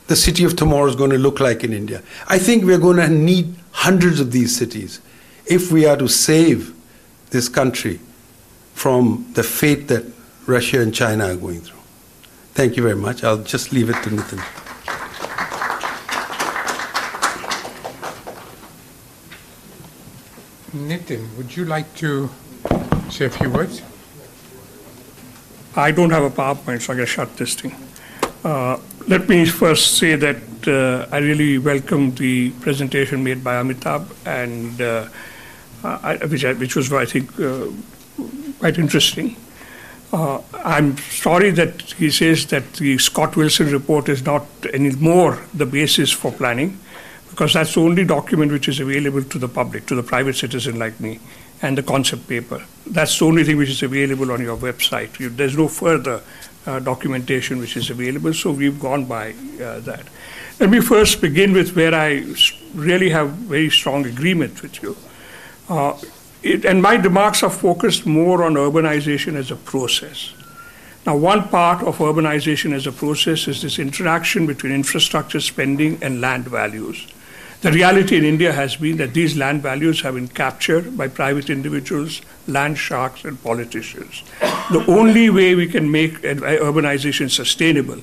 the city of tomorrow is going to look like in India. I think we're going to need hundreds of these cities if we are to save this country from the fate that Russia and China are going through. Thank you very much. I'll just leave it to Nitin. Nitin, would you like to say a few words? I don't have a PowerPoint, so I gotta shut this thing. Let me first say that I really welcome the presentation made by Amitabh, and which was, I think, quite interesting. I'm sorry that he says that the Scott Wilson report is not anymore the basis for planning, because that's the only document which is available to the public, to the private citizen like me, and the concept paper. That's the only thing which is available on your website. There's no further documentation which is available, so we've gone by that. Let me first begin with where I really have very strong agreement with you. And my remarks are focused more on urbanization as a process. Now, one part of urbanization as a process is this interaction between infrastructure spending and land values. The reality in India has been that these land values have been captured by private individuals, land sharks, and politicians. The only way we can make urbanization sustainable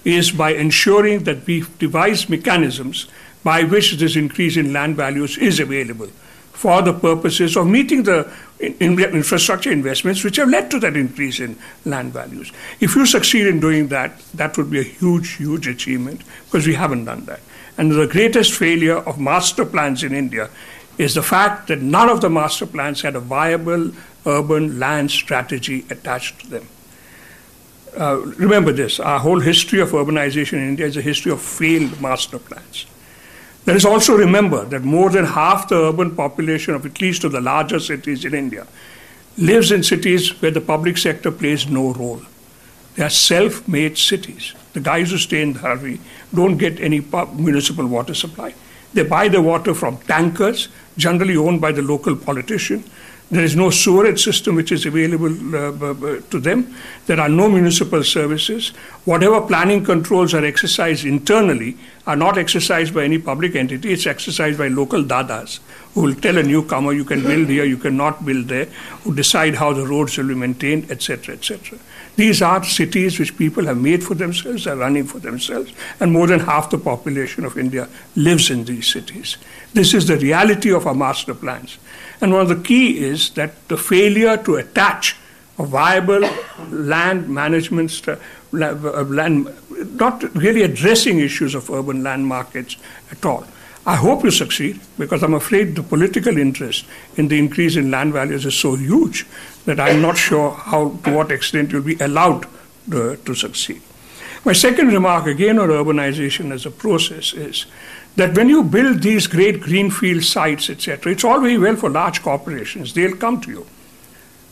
is by ensuring that we devise mechanisms by which this increase in land values is available for the purposes of meeting the infrastructure investments which have led to that increase in land values. If you succeed in doing that, that would be a huge, huge achievement, because we haven't done that. And the greatest failure of master plans in India is the fact that none of the master plans had a viable urban land strategy attached to them. Remember this, our whole history of urbanization in India is a history of failed master plans. Let us also remember that more than half the urban population of at least of the larger cities in India lives in cities where the public sector plays no role. They are self-made cities. The guys who stay in Dharvi don't get any municipal water supply. They buy the water from tankers, generally owned by the local politician. There is no sewerage system which is available to them. There are no municipal services. Whatever planning controls are exercised internally are not exercised by any public entity. It's exercised by local dadas who will tell a newcomer, you can build here, you cannot build there, who decide how the roads will be maintained, etc., etc. These are cities which people have made for themselves, are running for themselves, and more than half the population of India lives in these cities. This is the reality of our master plans. And one of the key is that the failure to attach a viable land management, not really addressing issues of urban land markets at all. I hope you succeed, because I'm afraid the political interest in the increase in land values is so huge that I'm not sure to what extent you'll be allowed to succeed. My second remark, again on urbanization as a process, is that when you build these great greenfield sites, etc., it's all very well for large corporations. They'll come to you.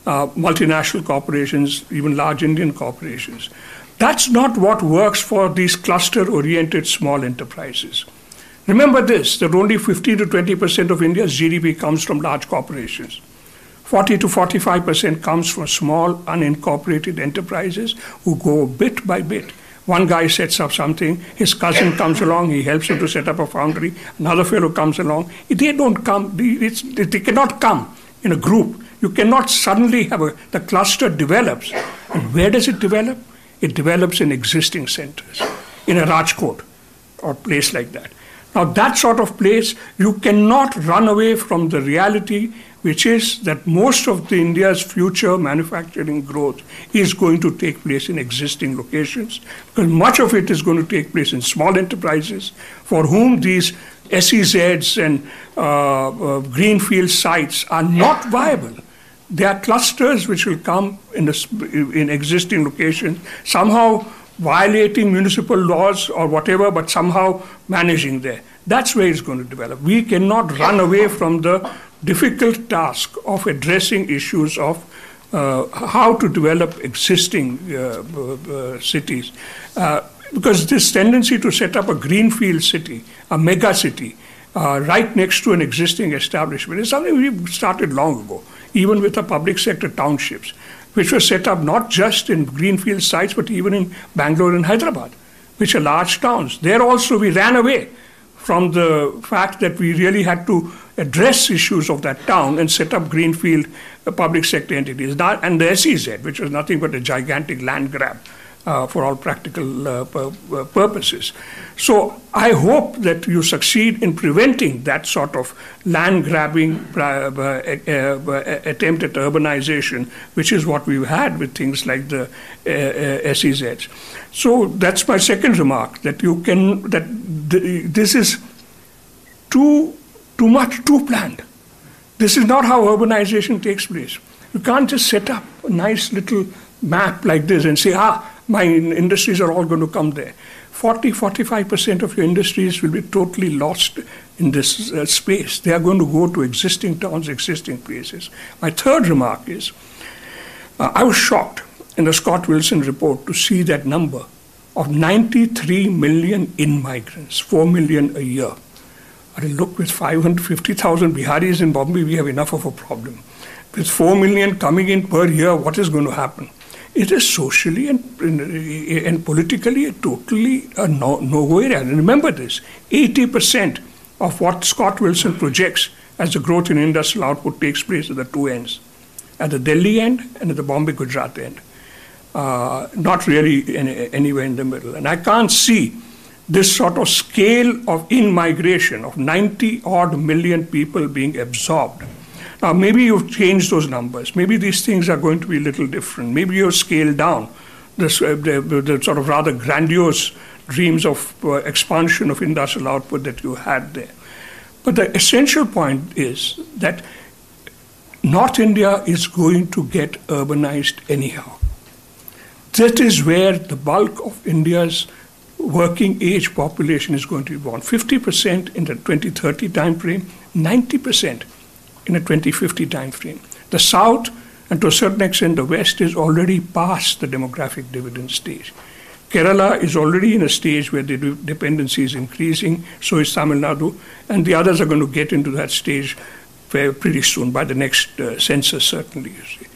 Multinational corporations, even large Indian corporations. That's not what works for these cluster-oriented small enterprises. Remember this, that only 15 to 20% of India's GDP comes from large corporations. 40 to 45% comes from small, unincorporated enterprises who go bit by bit. One guy sets up something, his cousin comes along, he helps him to set up a foundry, another fellow comes along. They don't come, they cannot come in a group. You cannot suddenly have the cluster develops. And where does it develop? It develops in existing centers, in a Rajkot or place like that. Now that sort of place, you cannot run away from the reality, which is that most of India's future manufacturing growth is going to take place in existing locations, because much of it is going to take place in small enterprises for whom these SEZs and greenfield sites are not viable. They are clusters which will come in existing locations, somehow violating municipal laws or whatever, but somehow managing there. That's where it's going to develop. We cannot run away from the difficult task of addressing issues of how to develop existing cities. Because this tendency to set up a greenfield city, a mega city, right next to an existing establishment is something we started long ago, even with the public sector townships, which were set up not just in greenfield sites, but even in Bangalore and Hyderabad, which are large towns. There also we ran away from the fact that we really had to address issues of that town and set up greenfield public sector entities. And the SEZ, which was nothing but a gigantic land grab for all practical purposes. So I hope that you succeed in preventing that sort of land-grabbing attempt at urbanization, which is what we've had with things like the SEZs. So that's my second remark, that this is too much, too planned. This is not how urbanization takes place. You can't just set up a nice little map like this and say, my industries are all going to come there. 40-45% of your industries will be totally lost in this space. They are going to go to existing towns, existing places. My third remark is, I was shocked in the Scott Wilson report to see that number of 93 million in-migrants, 4 million a year. Look, with 550,000 Biharis in Bombay, we have enough of a problem. With 4 million coming in per year, what is going to happen? It is socially and politically a totally no-go area. And remember this, 80% of what Scott Wilson projects as the growth in industrial output takes place at the two ends, at the Delhi end and at the Bombay-Gujarat end. Not really anywhere in the middle. And I can't see this sort of scale of in-migration of 90-odd million people being absorbed. Now, maybe you've changed those numbers. Maybe these things are going to be a little different. Maybe you've scaled down the sort of rather grandiose dreams of expansion of industrial output that you had there. But the essential point is that North India is going to get urbanized anyhow. That is where the bulk of India's working age population is going to be born. 50% in the 2030 time frame, 90% in a 2050 time frame. The South, and to a certain extent the West, is already past the demographic dividend stage. Kerala is already in a stage where the dependency is increasing, so is Tamil Nadu, and the others are going to get into that stage pretty soon, by the next census certainly, you see.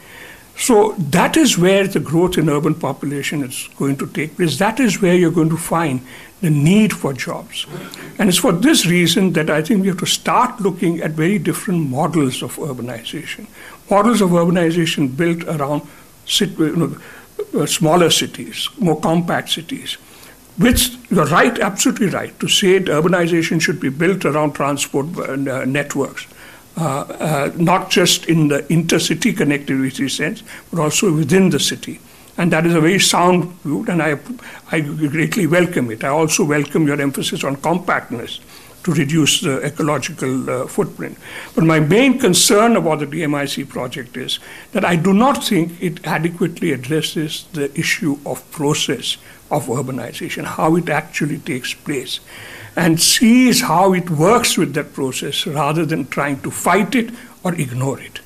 So that is where the growth in urban population is going to take place. That is where you're going to find the need for jobs. And it's for this reason that I think we have to start looking at very different models of urbanization. Models of urbanization built around smaller cities, more compact cities. Which you're right, absolutely right, to say that urbanization should be built around transport networks. Not just in the intercity connectivity sense, but also within the city. And that is a very sound view, and I greatly welcome it. I also welcome your emphasis on compactness to reduce the ecological footprint. But my main concern about the DMIC project is that I do not think it adequately addresses the issue of process of urbanization, how it actually takes place, and sees how it works with that process rather than trying to fight it or ignore it.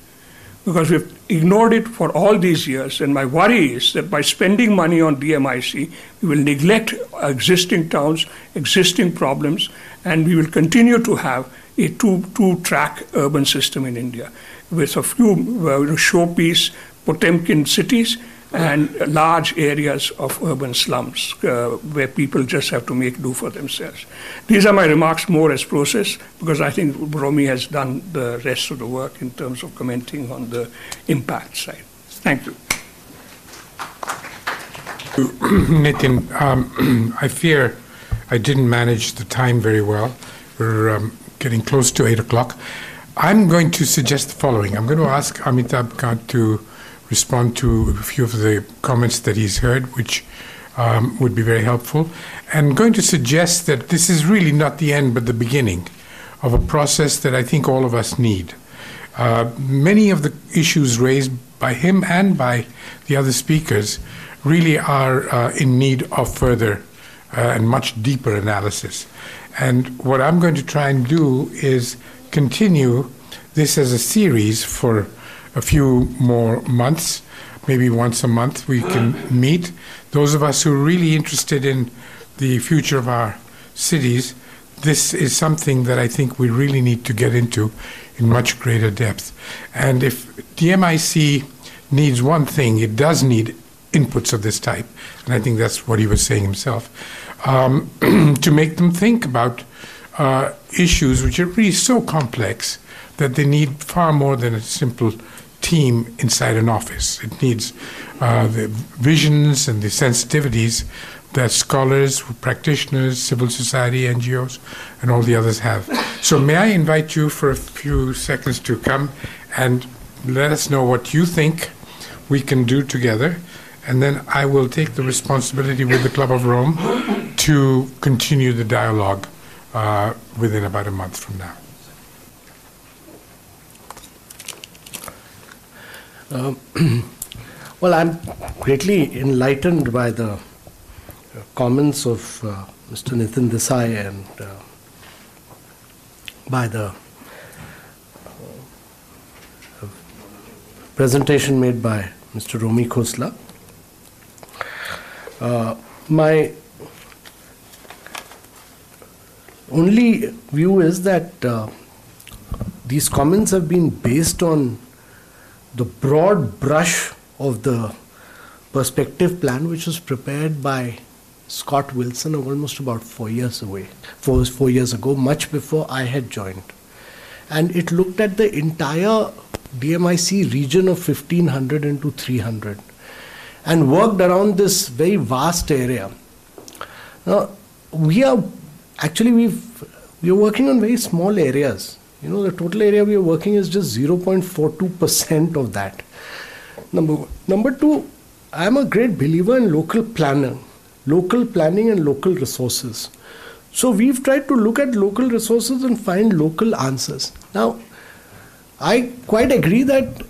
Because we've ignored it for all these years, and my worry is that by spending money on DMIC, we will neglect existing towns, existing problems, and we will continue to have a two-track urban system in India with a few showpiece Potemkin cities and large areas of urban slums where people just have to make do for themselves. These are my remarks more as process, because I think Romy has done the rest of the work in terms of commenting on the impact side. Thank you. Nitin, I fear I didn't manage the time very well. We're getting close to 8 o'clock. I'm going to suggest the following. I'm going to ask Amitabh Kant to respond to a few of the comments that he's heard, which would be very helpful. And I'm going to suggest that this is really not the end, but the beginning of a process that I think all of us need. Many of the issues raised by him and by the other speakers really are in need of further and much deeper analysis. And what I'm going to try and do is continue this as a series for a few more months. Maybe once a month we can meet. Those of us who are really interested in the future of our cities, this is something that I think we really need to get into in much greater depth. And if DMIC needs one thing, it does need inputs of this type, and I think that's what he was saying himself, to make them think about issues which are really so complex that they need far more than a simple team inside an office. It needs the visions and the sensitivities that scholars, practitioners, civil society, NGOs, and all the others have. So may I invite you for a few seconds to come and let us know what you think we can do together, and then I will take the responsibility with the Club of Rome to continue the dialogue within about a month from now. Well, I'm greatly enlightened by the comments of Mr. Nitin Desai and by the presentation made by Mr. Romi Khosla. My only view is that these comments have been based on the broad brush of the perspective plan, which was prepared by Scott Wilson almost about 4 years ago, much before I had joined. And it looked at the entire DMIC region of 1500 into 300 and worked around this very vast area. Now, we are working on very small areas. You know, the total area we are working is just 0.42% of that. Number one. Number two, I am a great believer in local planning and local resources. So we've tried to look at local resources and find local answers. Now, I quite agree that,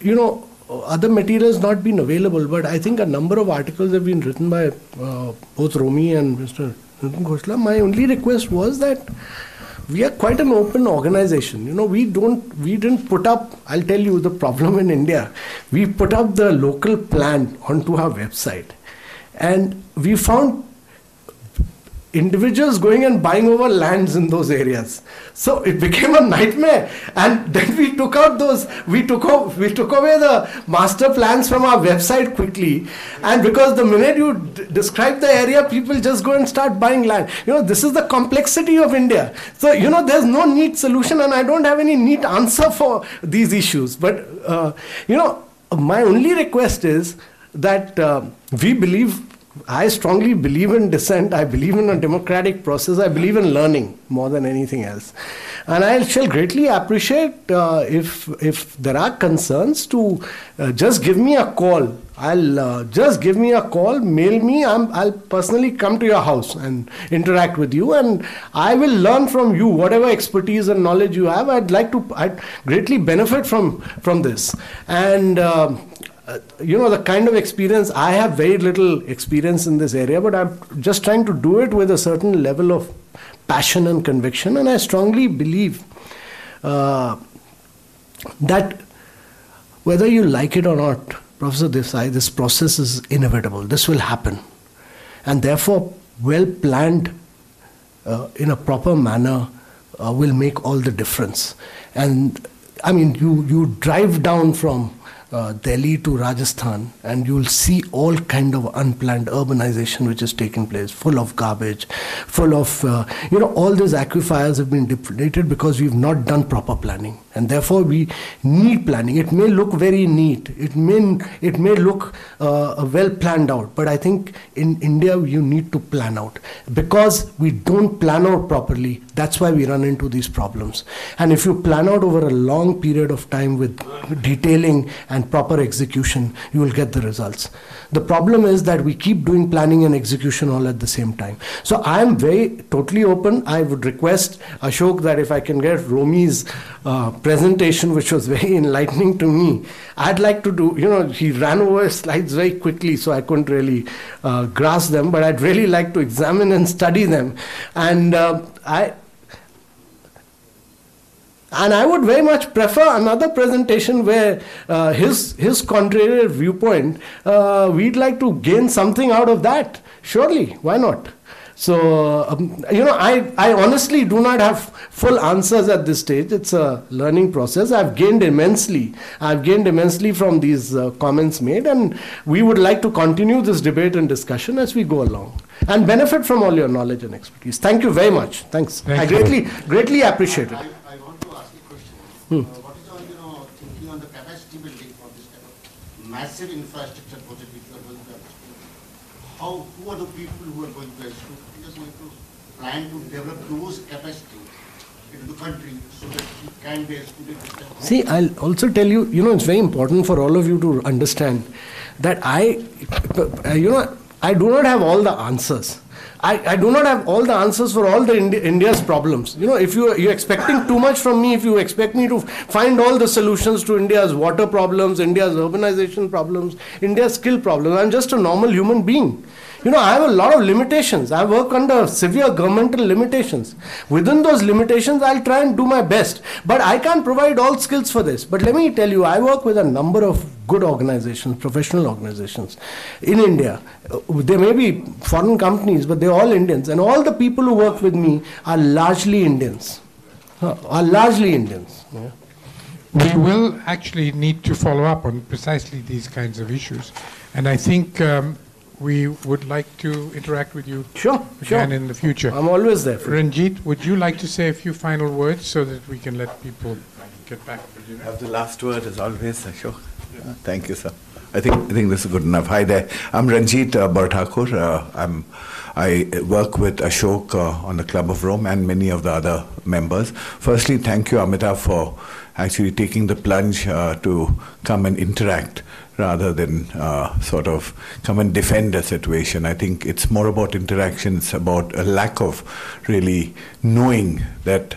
you know, other materials not been available, but I think a number of articles have been written by both Romi and Mr. Nitin Khosla. My only request was that we are quite an open organization. You know, we didn't put up, I'll tell you the problem in India. We put up the local plan onto our website. And we found individuals going and buying over lands in those areas. So it became a nightmare. And then we took away the master plans from our website quickly. And because the minute you describe the area, people just go and start buying land. You know, this is the complexity of India. So, you know, there's no neat solution, and I don't have any neat answer for these issues. But, you know, my only request is that I strongly believe in dissent. I believe in a democratic process. I believe in learning more than anything else. And I shall greatly appreciate if there are concerns to just give me a call. Just give me a call, mail me. I'll personally come to your house and interact with you, and I will learn from you whatever expertise and knowledge you have. I'd greatly benefit from this. And you know, the kind of experience, I have very little experience in this area, but I'm just trying to do it with a certain level of passion and conviction. And I strongly believe that whether you like it or not, Professor Desai, this process is inevitable. This will happen. And therefore, well planned in a proper manner will make all the difference. And I mean, you drive down from Delhi to Rajasthan, and you'll see all kind of unplanned urbanization which is taking place, full of garbage, full of, you know, all these aquifers have been depleted because we've not done proper planning. And therefore, we need planning. It may look very neat. It may look well planned out. But I think in India, you need to plan out. Because we don't plan out properly, that's why we run into these problems. And if you plan out over a long period of time with detailing and proper execution, you will get the results. The problem is that we keep doing planning and execution all at the same time. So I am totally open. I would request Ashok that if I can get Romi's presentation, which was very enlightening to me, I'd like to do, you know, he ran over slides very quickly, so I couldn't really grasp them, but I'd really like to examine and study them. And I would very much prefer another presentation where his contrary viewpoint, we'd like to gain something out of that. Surely, why not? So, you know, I honestly do not have full answers at this stage. It's a learning process. I've gained immensely from these comments made, and we would like to continue this debate and discussion as we go along and benefit from all your knowledge and expertise. Thank you very much. Thanks. I greatly appreciate it. I want to ask a question. What is your thinking on the capacity capacity building for this kind of massive infrastructure project which you are going to execute? Who are the people who are going to execute? You are going to plan to develop those capacity into the country so that it can be executed this kind of. See, I'll also tell you, it's very important for all of you to understand that I do not have all the answers. I do not have all the answers for all the India's problems. If you're expecting too much from me, if you expect me to find all the solutions to India's water problems, India's urbanization problems, India's skill problems, I'm just a normal human being. I have a lot of limitations. I work under severe governmental limitations. Within those limitations, I'll try and do my best. But I can't provide all skills for this. But let me tell you, I work with a number of good organizations, professional organizations in India. They may be foreign companies, but they're all Indians. And all the people who work with me are largely Indians. Yeah. We will actually need to follow up on precisely these kinds of issues. And I think we would like to interact with you again in the future. I'm always there. Ranjit, would you like to say a few final words so that we can let people get back to dinner? Have the last word as always, Ashok. Thank you, sir. I think this is good enough. Hi there. I'm Ranjit Barthakur. I work with Ashok on the Club of Rome and many of the other members. Firstly, thank you, Amitav, for actually taking the plunge to come and interact rather than sort of come and defend a situation. I think it's more about interaction. It's about a lack of really knowing that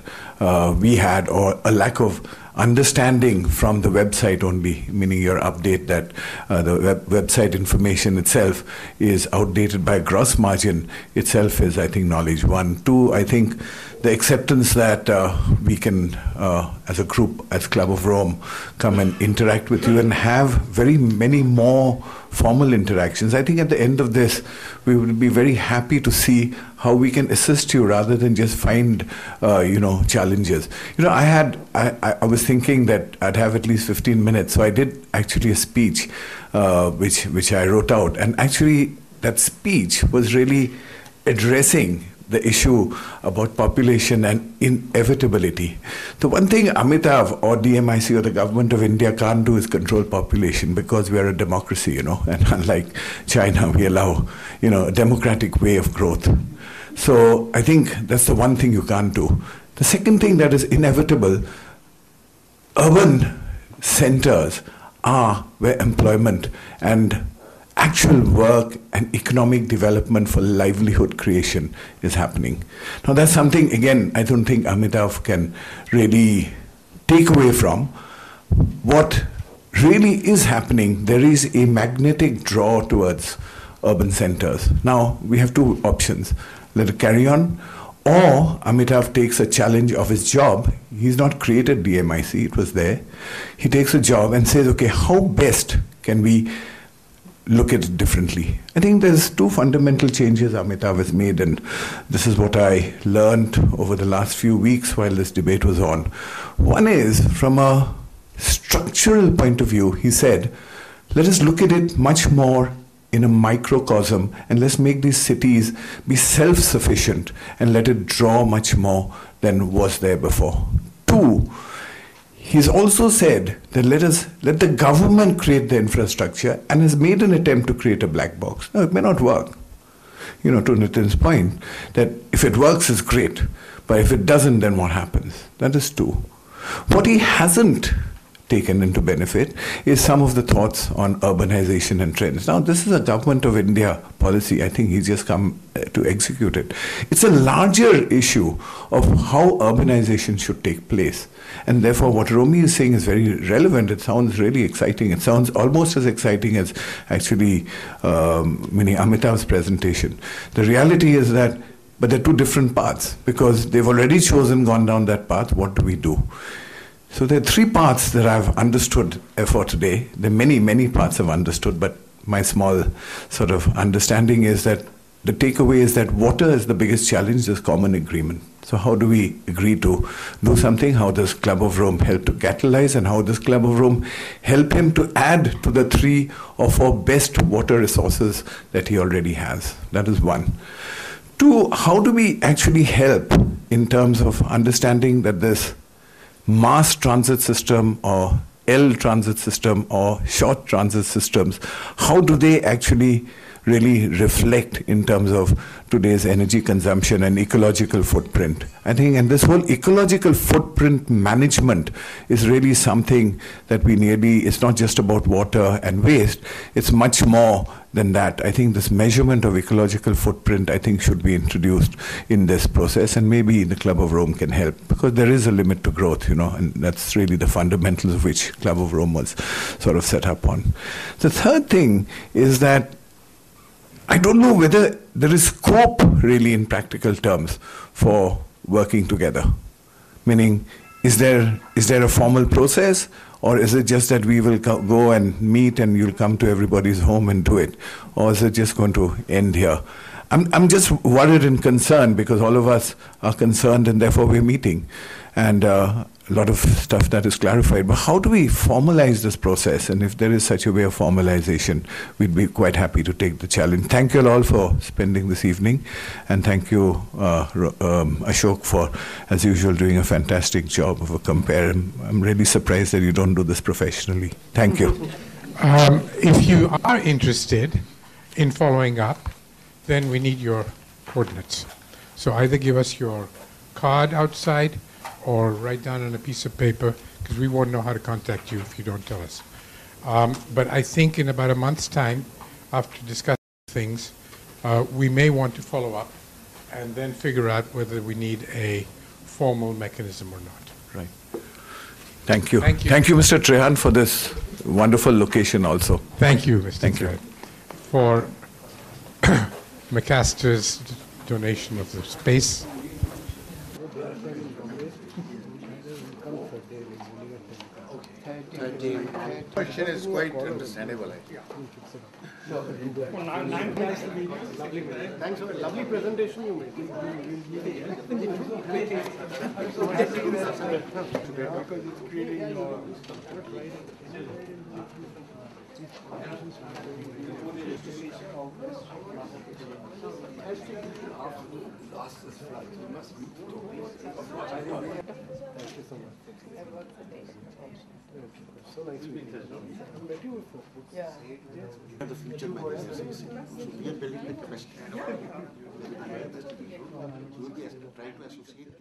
we had, or a lack of understanding from the website only, meaning your update that the website information itself is outdated by a gross margin itself is, I think, knowledge. 1. 2, I think the acceptance that we can, as a group, as Club of Rome, come and interact with you and have very many more formal interactions. I think at the end of this, we would be very happy to see how we can assist you rather than just find, challenges. I was thinking that I'd have at least 15 minutes, so I did actually a speech, which I wrote out, and actually that speech was really addressing the issue about population and inevitability. The one thing Amitav or DMIC or the government of India can't do is control population, because we are a democracy, and unlike China, we allow, a democratic way of growth. So I think that's the one thing you can't do. The second thing that is inevitable, urban centers are where employment and actual work and economic development for livelihood creation is happening. Now that's something, again, I don't think Amitav can really take away from. What really is happening, there is a magnetic draw towards urban centers. Now we have two options. Let it carry on, or Amitav takes a challenge of his job. He's not created DMIC, it was there. He takes a job and says, okay, how best can we look at it differently? I think there's two fundamental changes Amitav has made, and this is what I learned over the last few weeks while this debate was on. One is, from a structural point of view, he said, let us look at it much more in a microcosm, and let's make these cities be self-sufficient and let it draw much more than was there before. 2, he's also said that let the government create the infrastructure, and has made an attempt to create a black box. Now, it may not work. To Nitin's point, that if it works, it's great. But if it doesn't, then what happens? That is 2. What he hasn't taken into benefit is some of the thoughts on urbanization and trends. Now, this is a government of India policy. I think he's just come to execute it. It's a larger issue of how urbanization should take place. And therefore, what Romy is saying is very relevant. It sounds really exciting. It sounds almost as exciting as actually Amitav's presentation. The reality is that, but they're two different paths, because they've already gone down that path. What do we do? So there are 3 parts that I've understood for today. There are many, many parts I've understood, but my small sort of understanding is that the takeaway is that water is the biggest challenge, there's common agreement. So how do we agree to do something? How does Club of Rome help to catalyze, and how does Club of Rome help him to add to the 3 or 4 best water resources that he already has? That is 1. 2, how do we actually help in terms of understanding that this mass transit system or L transit system or short transit systems, how do they actually really reflect in terms of today's energy consumption and ecological footprint? I think, and this whole ecological footprint management is really something that it's not just about water and waste, it's much more than that. I think this measurement of ecological footprint, I think, should be introduced in this process, and maybe the Club of Rome can help, because there is a limit to growth, and that's really the fundamentals of which Club of Rome was sort of set up on. The third thing is that I don't know whether there is scope really in practical terms for working together. Meaning, is there a formal process, or is it just that we will go and meet and you'll come to everybody's home and do it? Or is it just going to end here? I'm just worried and concerned, because all of us are concerned and therefore we're meeting. And a lot of stuff that is clarified. But how do we formalize this process? And if there is such a way of formalization, we'd be quite happy to take the challenge. Thank you all for spending this evening. And thank you, Ashok, for, as usual, doing a fantastic job of a compare. I'm really surprised that you don't do this professionally. Thank you. If you are interested in following up, then we need your coordinates. So either give us your card outside or write down on a piece of paper, because we won't know how to contact you if you don't tell us. But I think in about a month's time, after discussing things, we may want to follow up and then figure out whether we need a formal mechanism or not. Right. Thank you. Thank you. Thank you, Mr. Trehan, for this wonderful location also. Thank you, Mr. Thank you. Trehan, for Macaster's donation of the space. Question is quite understandable. Thanks for a lovely presentation you made. So nice to meet you. I met you before. Yeah. The future managers. So we are building the capacity. You will be trying to associate.